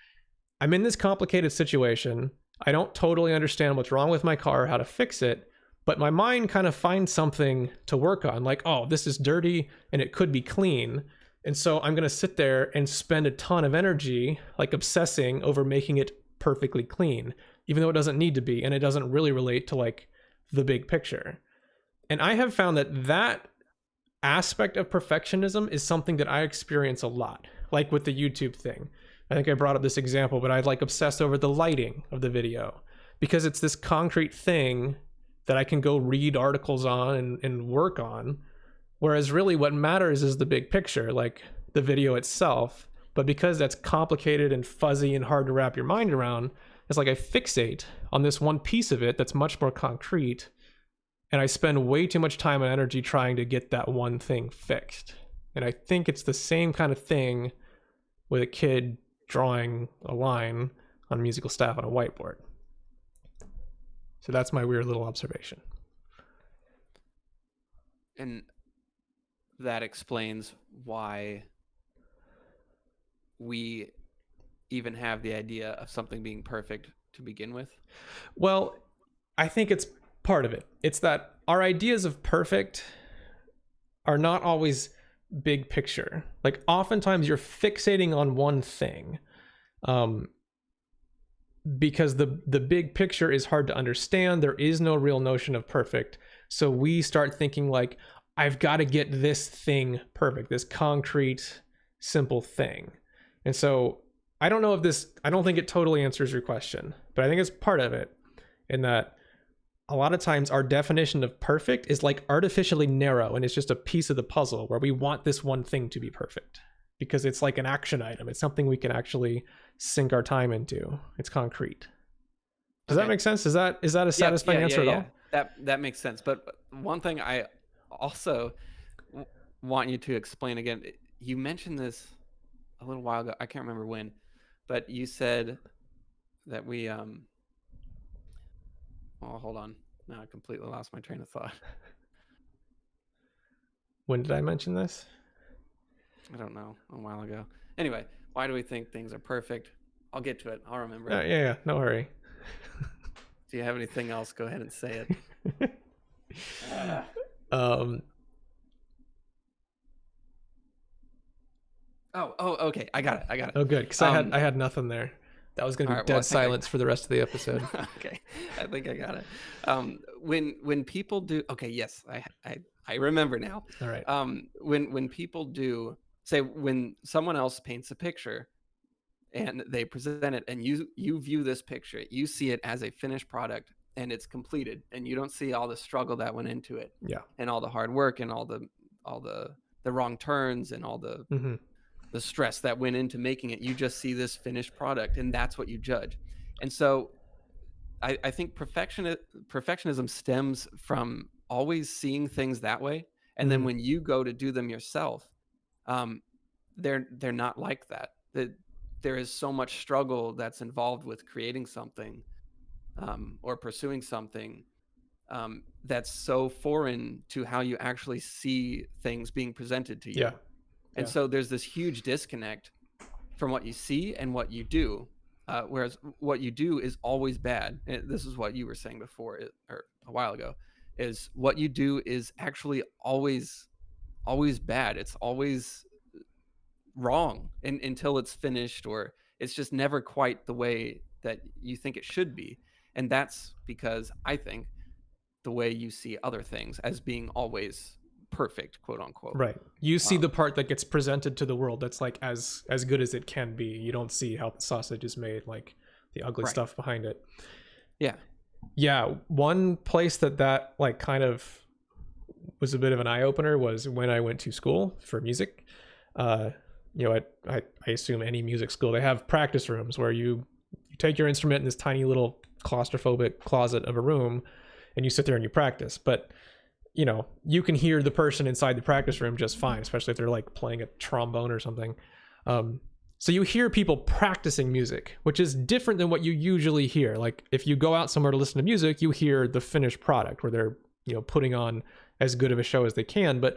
I'm in this complicated situation. I don't totally understand what's wrong with my car or how to fix it, but my mind kind of finds something to work on. Like, oh, this is dirty and it could be clean. And so I'm going to sit there and spend a ton of energy, like obsessing over making it perfectly clean, even though it doesn't need to be. And it doesn't really relate to like the big picture. And I have found that aspect of perfectionism is something that I experience a lot, like with the YouTube thing. I think I brought up this example, but I'd like obsess over the lighting of the video because it's this concrete thing that I can go read articles on and work on. Whereas really what matters is the big picture, like the video itself. But because that's complicated and fuzzy and hard to wrap your mind around, it's like I fixate on this one piece of it that's much more concrete. And I spend way too much time and energy trying to get that one thing fixed. And I think it's the same kind of thing with a kid drawing a line on a musical staff on a whiteboard. So that's my weird little observation. And that explains why we even have the idea of something being perfect to begin with. Well, I think it's part of it. It's that our ideas of perfect are not always big picture. Like oftentimes you're fixating on one thing because the big picture is hard to understand. There is no real notion of perfect. So we start thinking like, I've got to get this thing perfect, this concrete, simple thing. And so I don't think it totally answers your question, but I think it's part of it in that a lot of times our definition of perfect is like artificially narrow and it's just a piece of the puzzle where we want this one thing to be perfect because it's like an action item. It's something we can actually sink our time into. It's concrete. Does that make sense? Is that a satisfying answer at all? That makes sense. But one thing I also want you to explain again, you mentioned this a little while ago. I can't remember when, but you said that we oh, hold on. Now I completely lost my train of thought. When did I mention this? I don't know. A while ago. Anyway, why do we think things are perfect? I'll get to it. I'll remember it. Yeah. No hurry. Do you have anything else? Go ahead and say it. Oh, okay. I got it. Oh, good. Because I had nothing there. That was going to be dead silence for the rest of the episode. Okay, I think I got it. When people do, okay, yes, I remember now. All right. When people do, say, when someone else paints a picture and they present it, and you view this picture, you see it as a finished product and it's completed, and you don't see all the struggle that went into it, and all the hard work and all the wrong turns and all the the stress that went into making it. You just see this finished product and that's what you judge. And so I think perfectionism stems from always seeing things that way. And then when you go to do them yourself, they're not like that. There is so much struggle that's involved with creating something or pursuing something that's so foreign to how you actually see things being presented to you. And so there's this huge disconnect from what you see and what you do, whereas what you do is always bad. And this is what you were saying before, or a while ago, is what you do is actually always bad. It's always wrong until it's finished, or it's just never quite the way that you think it should be. And that's because I think the way you see other things as being always perfect, quote unquote. Right. You see the Um, part that gets presented to the world that's like as good as it can be. You don't see how the sausage is made, like the ugly right. stuff behind it. Yeah. Yeah, one place that like kind of was a bit of an eye opener was when I went to school for music. Uh, I assume any music school they have practice rooms where you take your instrument in this tiny little claustrophobic closet of a room, and you sit there and you practice. But you can hear the person inside the practice room just fine, especially if they're like playing a trombone or something. So you hear people practicing music, which is different than what you usually hear. Like if you go out somewhere to listen to music, you hear the finished product where they're putting on as good of a show as they can. But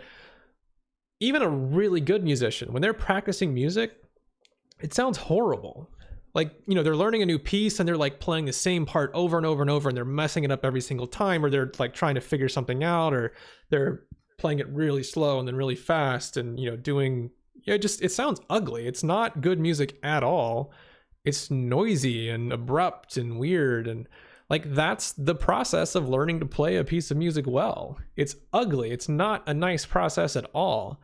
even a really good musician, when they're practicing music, it sounds horrible. Like, they're learning a new piece and they're like playing the same part over and over and over, and they're messing it up every single time, or they're like trying to figure something out, or they're playing it really slow and then really fast, and doing it sounds ugly. It's not good music at all. It's noisy and abrupt and weird, and like that's the process of learning to play a piece of music well. It's ugly. It's not a nice process at all.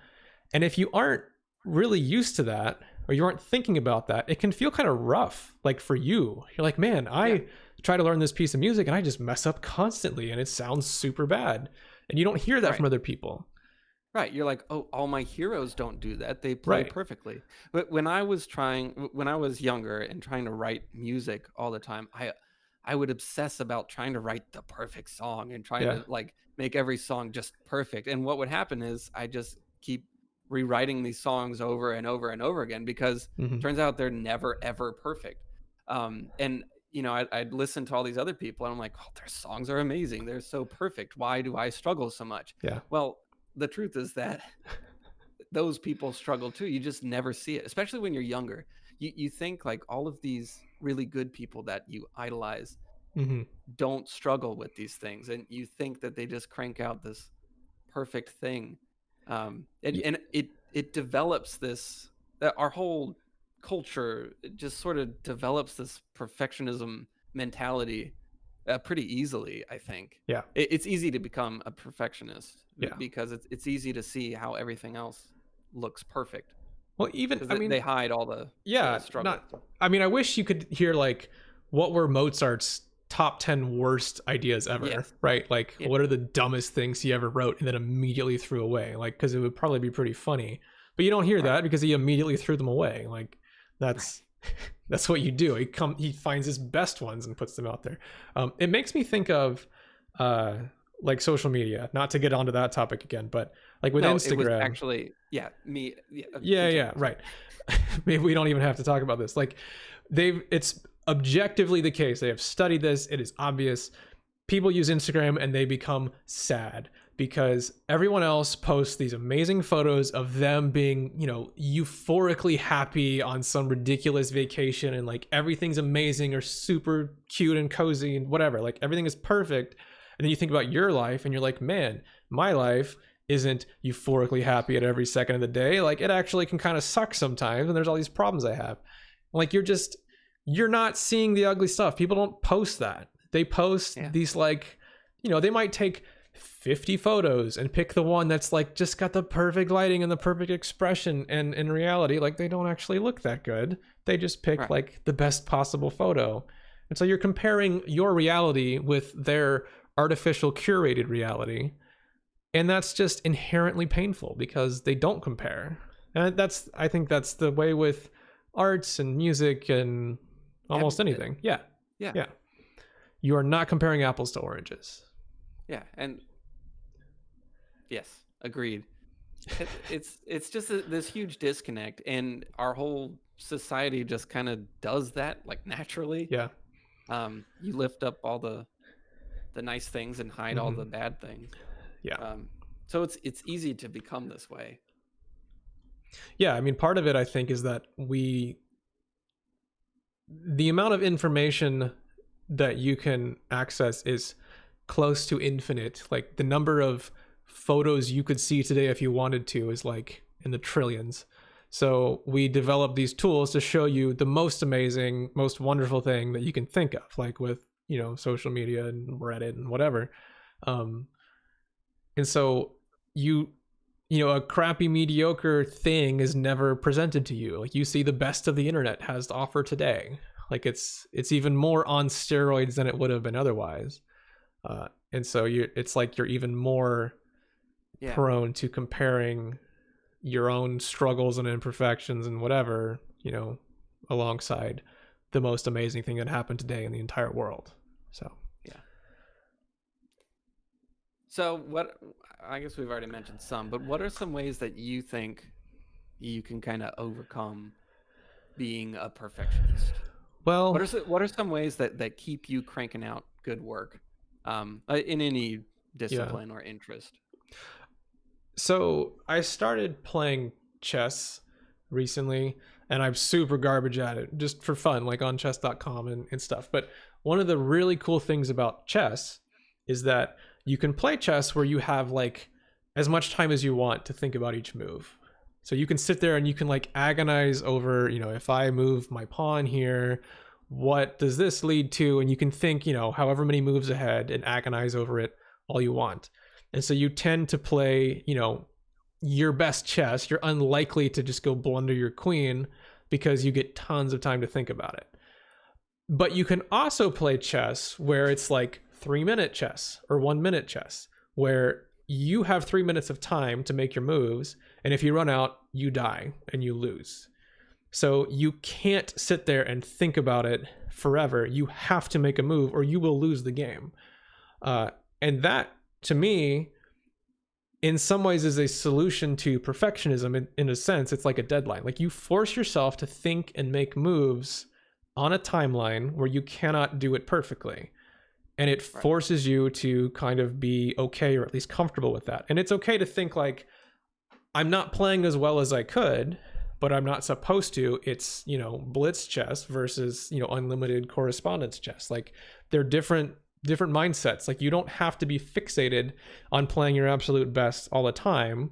And if you aren't really used to that, or you aren't thinking about that, it can feel kind of rough. Like for you, you're like, man, I try to learn this piece of music and I just mess up constantly and it sounds super bad. And you don't hear that from other people. Right. You're like, oh, all my heroes don't do that. They play perfectly. But when I was younger and trying to write music all the time, I would obsess about trying to write the perfect song and trying to like make every song just perfect. And what would happen is I just keep rewriting these songs over and over and over again, because it turns out they're never ever perfect. And I'd listen to all these other people and I'm like, oh, their songs are amazing, they're so perfect, why do I struggle so much? Well, the truth is that those people struggle too. You just never see it, especially when you're younger. You think like all of these really good people that you idolize don't struggle with these things, and you think that they just crank out this perfect thing. And it develops this, that our whole culture just sort of develops this perfectionism mentality pretty easily, I think. It's easy to become a perfectionist because it's easy to see how everything else looks perfect. Well, even they hide all the struggle. I wish you could hear like what were Mozart's top 10 worst ideas ever, right? Like what are the dumbest things he ever wrote and then immediately threw away? Like, because it would probably be pretty funny, but you don't hear that because he immediately threw them away. Like that's what you do. He finds his best ones and puts them out there. It makes me think of like social media, not to get onto that topic again, but like with Instagram. It was actually right. Maybe we don't even have to talk about this. Like it's objectively the case. They have studied this. It is obvious. People use Instagram and they become sad because everyone else posts these amazing photos of them being, euphorically happy on some ridiculous vacation, and like everything's amazing or super cute and cozy and whatever. Like everything is perfect. And then you think about your life and you're like, man, my life isn't euphorically happy at every second of the day. Like it actually can kind of suck sometimes, and there's all these problems I have. Like you're not seeing the ugly stuff. People don't post that. They post these like, they might take 50 photos and pick the one that's like just got the perfect lighting and the perfect expression, and in reality, like they don't actually look that good. They just pick like the best possible photo. And so you're comparing your reality with their artificial curated reality, and that's just inherently painful because they don't compare. And I think that's the way with arts and music and almost anything. Yeah. You are not comparing apples to oranges. And yes, agreed. It's just this huge disconnect, and our whole society just kind of does that like naturally. You lift up all the nice things and hide all the bad things. So it's easy to become this way. Part of it I think is that the amount of information that you can access is close to infinite. Like the number of photos you could see today if you wanted to is like in the trillions. So we develop these tools to show you the most amazing, most wonderful thing that you can think of, like with social media and Reddit and whatever. Um, and so you a crappy mediocre thing is never presented to you. Like, you see the best of the internet has to offer today. Like, it's even more on steroids than it would have been otherwise. And so it's like you're even more prone to comparing your own struggles and imperfections and whatever, alongside the most amazing thing that happened today in the entire world. So yeah. So what, I guess we've already mentioned some, but what are some ways that you think you can kind of overcome being a perfectionist? Well, what are some ways that keep you cranking out good work, in any discipline or interest? So I started playing chess recently, and I'm super garbage at it, just for fun, like on chess.com and stuff. But one of the really cool things about chess is that you can play chess where you have like as much time as you want to think about each move. So you can sit there and you can like agonize over, if I move my pawn here, what does this lead to? And you can think, however many moves ahead and agonize over it all you want. And so you tend to play, your best chess. You're unlikely to just go blunder your queen because you get tons of time to think about it. But you can also play chess where it's like 3-minute chess or 1-minute chess, where you have 3 minutes of time to make your moves. And if you run out, you die and you lose. So you can't sit there and think about it forever. You have to make a move or you will lose the game. And that, to me, in some ways is a solution to perfectionism. In a sense, it's like a deadline. Like, you force yourself to think and make moves on a timeline where you cannot do it perfectly. And it forces you to kind of be okay, or at least comfortable with that. And it's okay to think like, I'm not playing as well as I could, but I'm not supposed to. It's, blitz chess versus, unlimited correspondence chess. Like, they're different mindsets. Like, you don't have to be fixated on playing your absolute best all the time.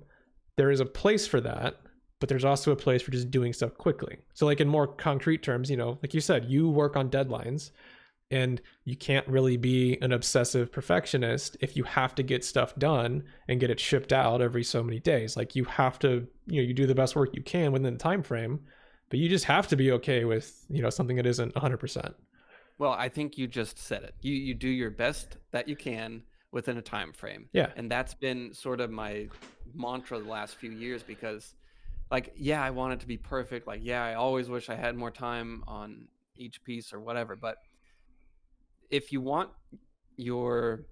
There is a place for that, but there's also a place for just doing stuff quickly. So like, in more concrete terms, like you said, you work on deadlines, and you can't really be an obsessive perfectionist if you have to get stuff done and get it shipped out every so many days. Like, you have to, you do the best work you can within the time frame, but you just have to be okay with, something that isn't 100%. Well, I think you just said it. You do your best that you can within a time frame. Yeah. And that's been sort of my mantra the last few years, because like, yeah, I want it to be perfect. Like, yeah, I always wish I had more time on each piece or whatever. But if you want your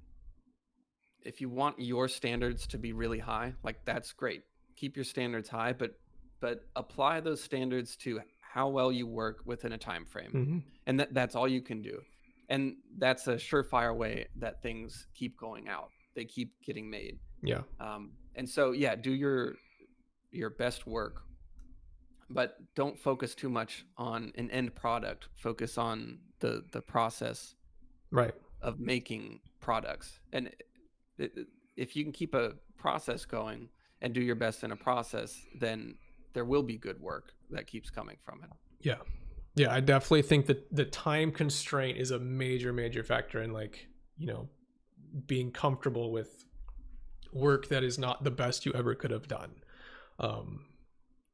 standards to be really high, like, that's great. Keep your standards high, but apply those standards to how well you work within a time frame. Mm-hmm. And that's all you can do. And that's a surefire way that things keep going out. They keep getting made. Yeah. And so, yeah, do your best work, but don't focus too much on an end product. Focus on the process, right, of making products. And if you can keep a process going and do your best in a process, then there will be good work that keeps coming from it. Yeah, I definitely think that the time constraint is a major factor in, like, being comfortable with work that is not the best you ever could have done.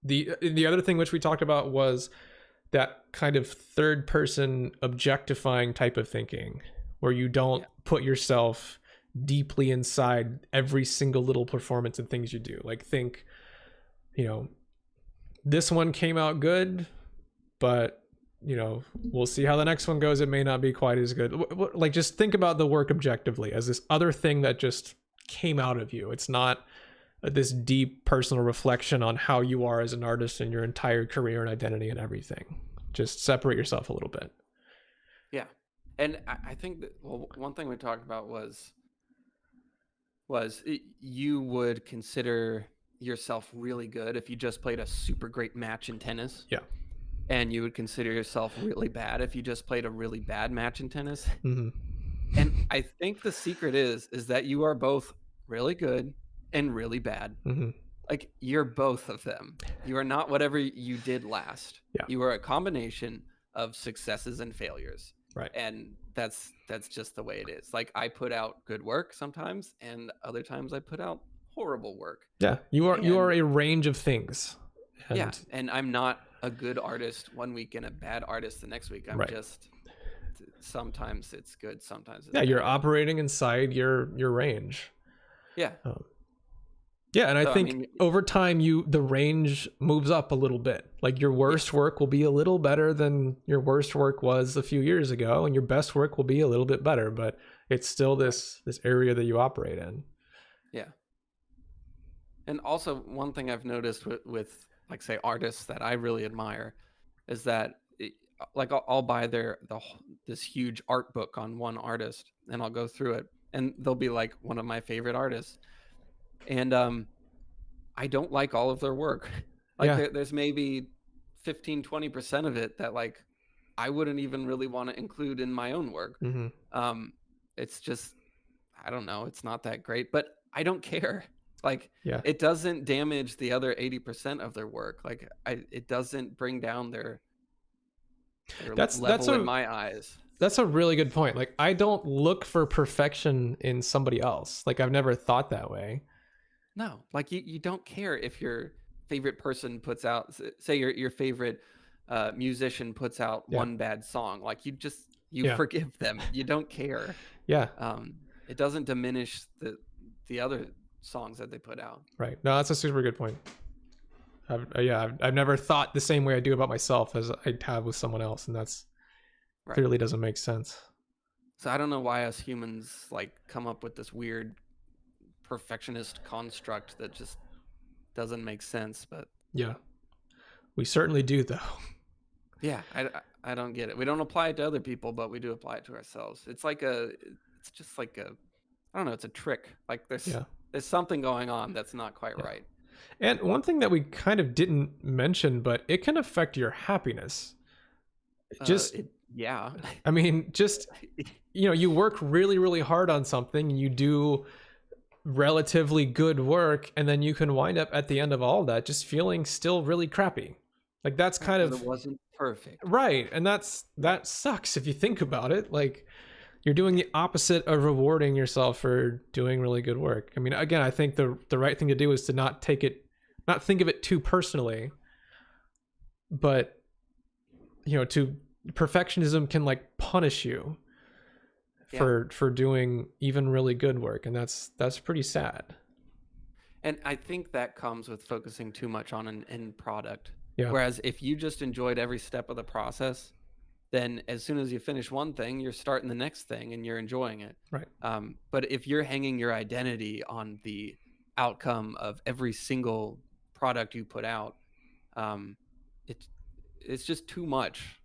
The other thing which we talked about was that kind of third person objectifying type of thinking, where you don't put yourself deeply inside every single little performance and things you do. Like, think, this one came out good, but we'll see how the next one goes. It may not be quite as good. Like, just think about the work objectively as this other thing that just came out of you. It's not this deep personal reflection on how you are as an artist and your entire career and identity and everything. Just separate yourself a little bit. Yeah. And I think that, well, one thing we talked about was you would consider yourself really good if you just played a super great match in tennis. Yeah. And you would consider yourself really bad if you just played a really bad match in tennis. Mm-hmm. And I think the secret is that you are both really good and really bad. Mm-hmm. Like, you're both of them. You are not whatever you did last. Yeah. You are a combination of successes and failures. Right. And that's just the way it is. Like, I put out good work sometimes, and other times I put out horrible work. Yeah, you are And a range of things. yeah, And and I'm not a good artist one week and a bad artist the next week. I'm right. just, sometimes it's good, sometimes it's Yeah, you're bad. operating inside your range. Yeah. Um, yeah, and I So I think mean, over time the range moves up a little bit. Like your worst yes. work will be a little better than your worst work was a few years ago, and your best work will be a little bit better, but it's still Right. this area that you operate in. Yeah. And also, one thing I've noticed with like, say, artists that I really admire is that like, I'll buy this huge art book on one artist, and I'll go through it, and they'll be like one of my favorite artists, and I don't like all of their work. Like, Yeah. there's maybe 15-20% of it that, like, I wouldn't even really want to include in my own work. Mm-hmm. Um, it's just, I don't know, it's not that great, but I don't care. Like, Yeah. it doesn't damage the other 80% of their work. Like, it doesn't bring down their That's level in a my eyes. that's a really good point. Like I don't look for perfection in somebody else. Like I've never thought that way. No, like, you don't care if your favorite person puts out, say your favorite musician puts out Yeah. one bad song. Like, you Yeah. forgive them. You don't care. Yeah. It doesn't diminish the other songs that they put out. Right. No, that's a super good point. I've never thought the same way I do about myself as I have with someone else, and that's Right. clearly doesn't make sense. So I don't know why us humans like come up with this weird perfectionist construct that just doesn't make sense. But Yeah, we certainly do, though. yeah, I don't get it. We don't apply it to other people, but we do apply it to ourselves. It's just like I don't know, it's a trick. Like, Yeah. there's something going on that's not quite Yeah. right. And one thing that we kind of didn't mention, but it can affect your happiness. Just, Yeah. I mean, just, you work really, really hard on something and you do relatively good work, and then you can wind up at the end of all of that just feeling still really crappy. Like that's Right, kind 'cause it of wasn't perfect. right. And that sucks if you think about it. Like you're doing the opposite of rewarding yourself for doing really good work. I mean, again, I think the right thing to do is to not think of it too personally, but to perfectionism can like punish you Yeah. for doing even really good work, and that's pretty sad. And I think that comes with focusing too much on an end product. Yeah. Whereas if you just enjoyed every step of the process, then as soon as you finish one thing, you're starting the next thing and you're enjoying it. Right. But if you're hanging your identity on the outcome of every single product you put out, um, it's it's just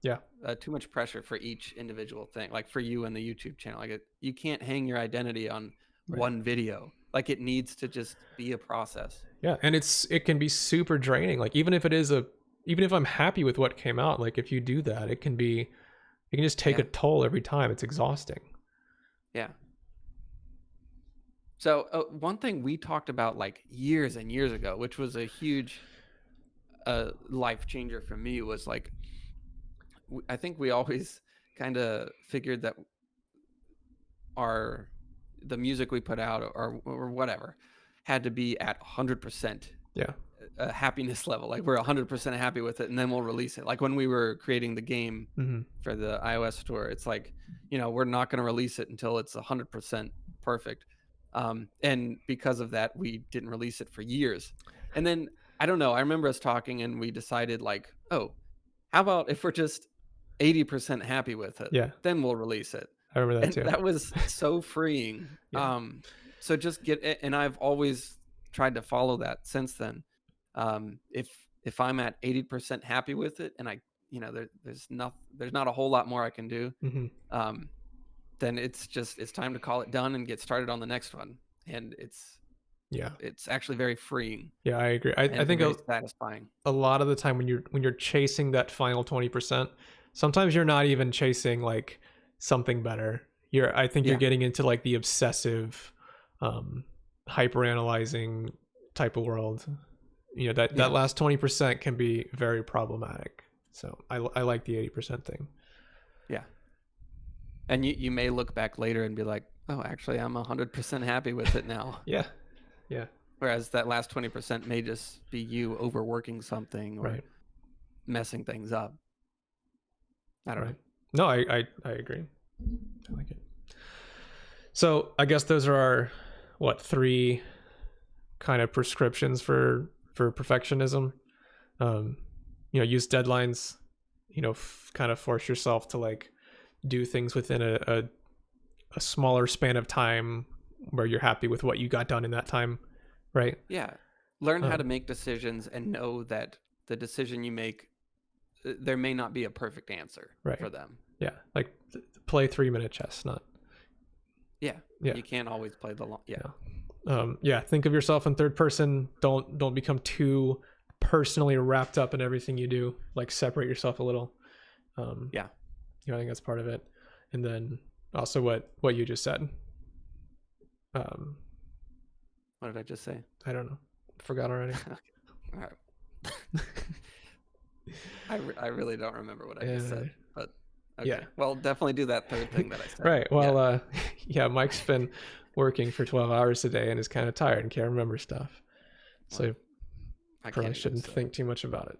Yeah. too much pressure for each individual thing. Like for you and the YouTube channel, like, you can't hang your identity on Right. one video. Like, it needs to just be a process. Yeah, and it can be super draining. Like even if I'm happy with what came out, like if you do that, it can just take a Yeah. toll every time. It's exhausting. Yeah. So one thing we talked about like years and years ago, which was a huge life changer for me, was like, I think we always kind of figured that the music we put out, or whatever, had to be at 100% Yeah. a happiness level. Like, we're 100% happy with it, and then we'll release it. Like when we were creating the game Mm-hmm. for the iOS store, it's like, we're not going to release it until it's 100% perfect. And because of that, we didn't release it for years. And then, I don't know, I remember us talking and we decided, like, oh, how about if we're just 80% happy with it, Yeah, then we'll release it. I remember that And too. that was so freeing. Yeah. So just get it. And I've always tried to follow that since then. If I'm at 80% happy with it, and there's not a whole lot more I can do, Mm-hmm. um, then it's time to call it done and get started on the next one. And Yeah. it's actually very freeing Yeah, I agree. I and think very satisfying. a lot of the time when you're chasing that final 20%, sometimes you're not even chasing like something better. I think you're Yeah. getting into like the obsessive, hyper analyzing type of world. That Yeah. last 20% can be very problematic. So I like the 80% thing. Yeah. And you may look back later and be like, oh, actually, I'm 100% happy with it now. Yeah. Yeah. Whereas that last 20% may just be you overworking something or messing things up. I don't know. No, I agree. I like it. So I guess those are our, what, 3 kind of prescriptions for perfectionism. Use deadlines, kind of force yourself to like do things within a smaller span of time where you're happy with what you got done in that time, right? Yeah. Learn how to make decisions and know that the decision you make, there may not be a perfect answer for them. Yeah. Like play 3-minute chess, not. Yeah. You can't always play the long. Yeah. Think of yourself in third person. Don't become too personally wrapped up in everything you do. Like separate yourself a little. I think that's part of it. And then also what you just said. What did I just say? I don't know. Forgot already. Okay. All right. I really don't remember what I just said, but okay. Yeah. Well, definitely do that third thing that I said. Right. Well, Mike's been working for 12 hours a day and is kind of tired and can't remember stuff. So I probably shouldn't think too much about it.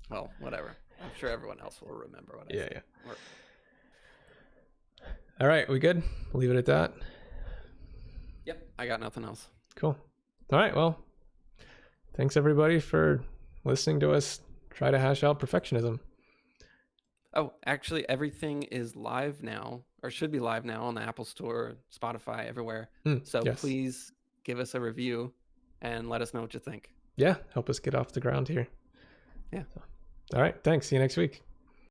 Well, whatever. I'm sure everyone else will remember what I said. Yeah. All right. We good? Leave it at that. Yep. I got nothing else. Cool. All right. Well, thanks everybody for listening to us try to hash out perfectionism. Oh, actually, everything is live now, or should be live now on the Apple Store, Spotify, everywhere. So please give us a review and let us know what you think. Yeah. Help us get off the ground here. Yeah. All right. Thanks. See you next week.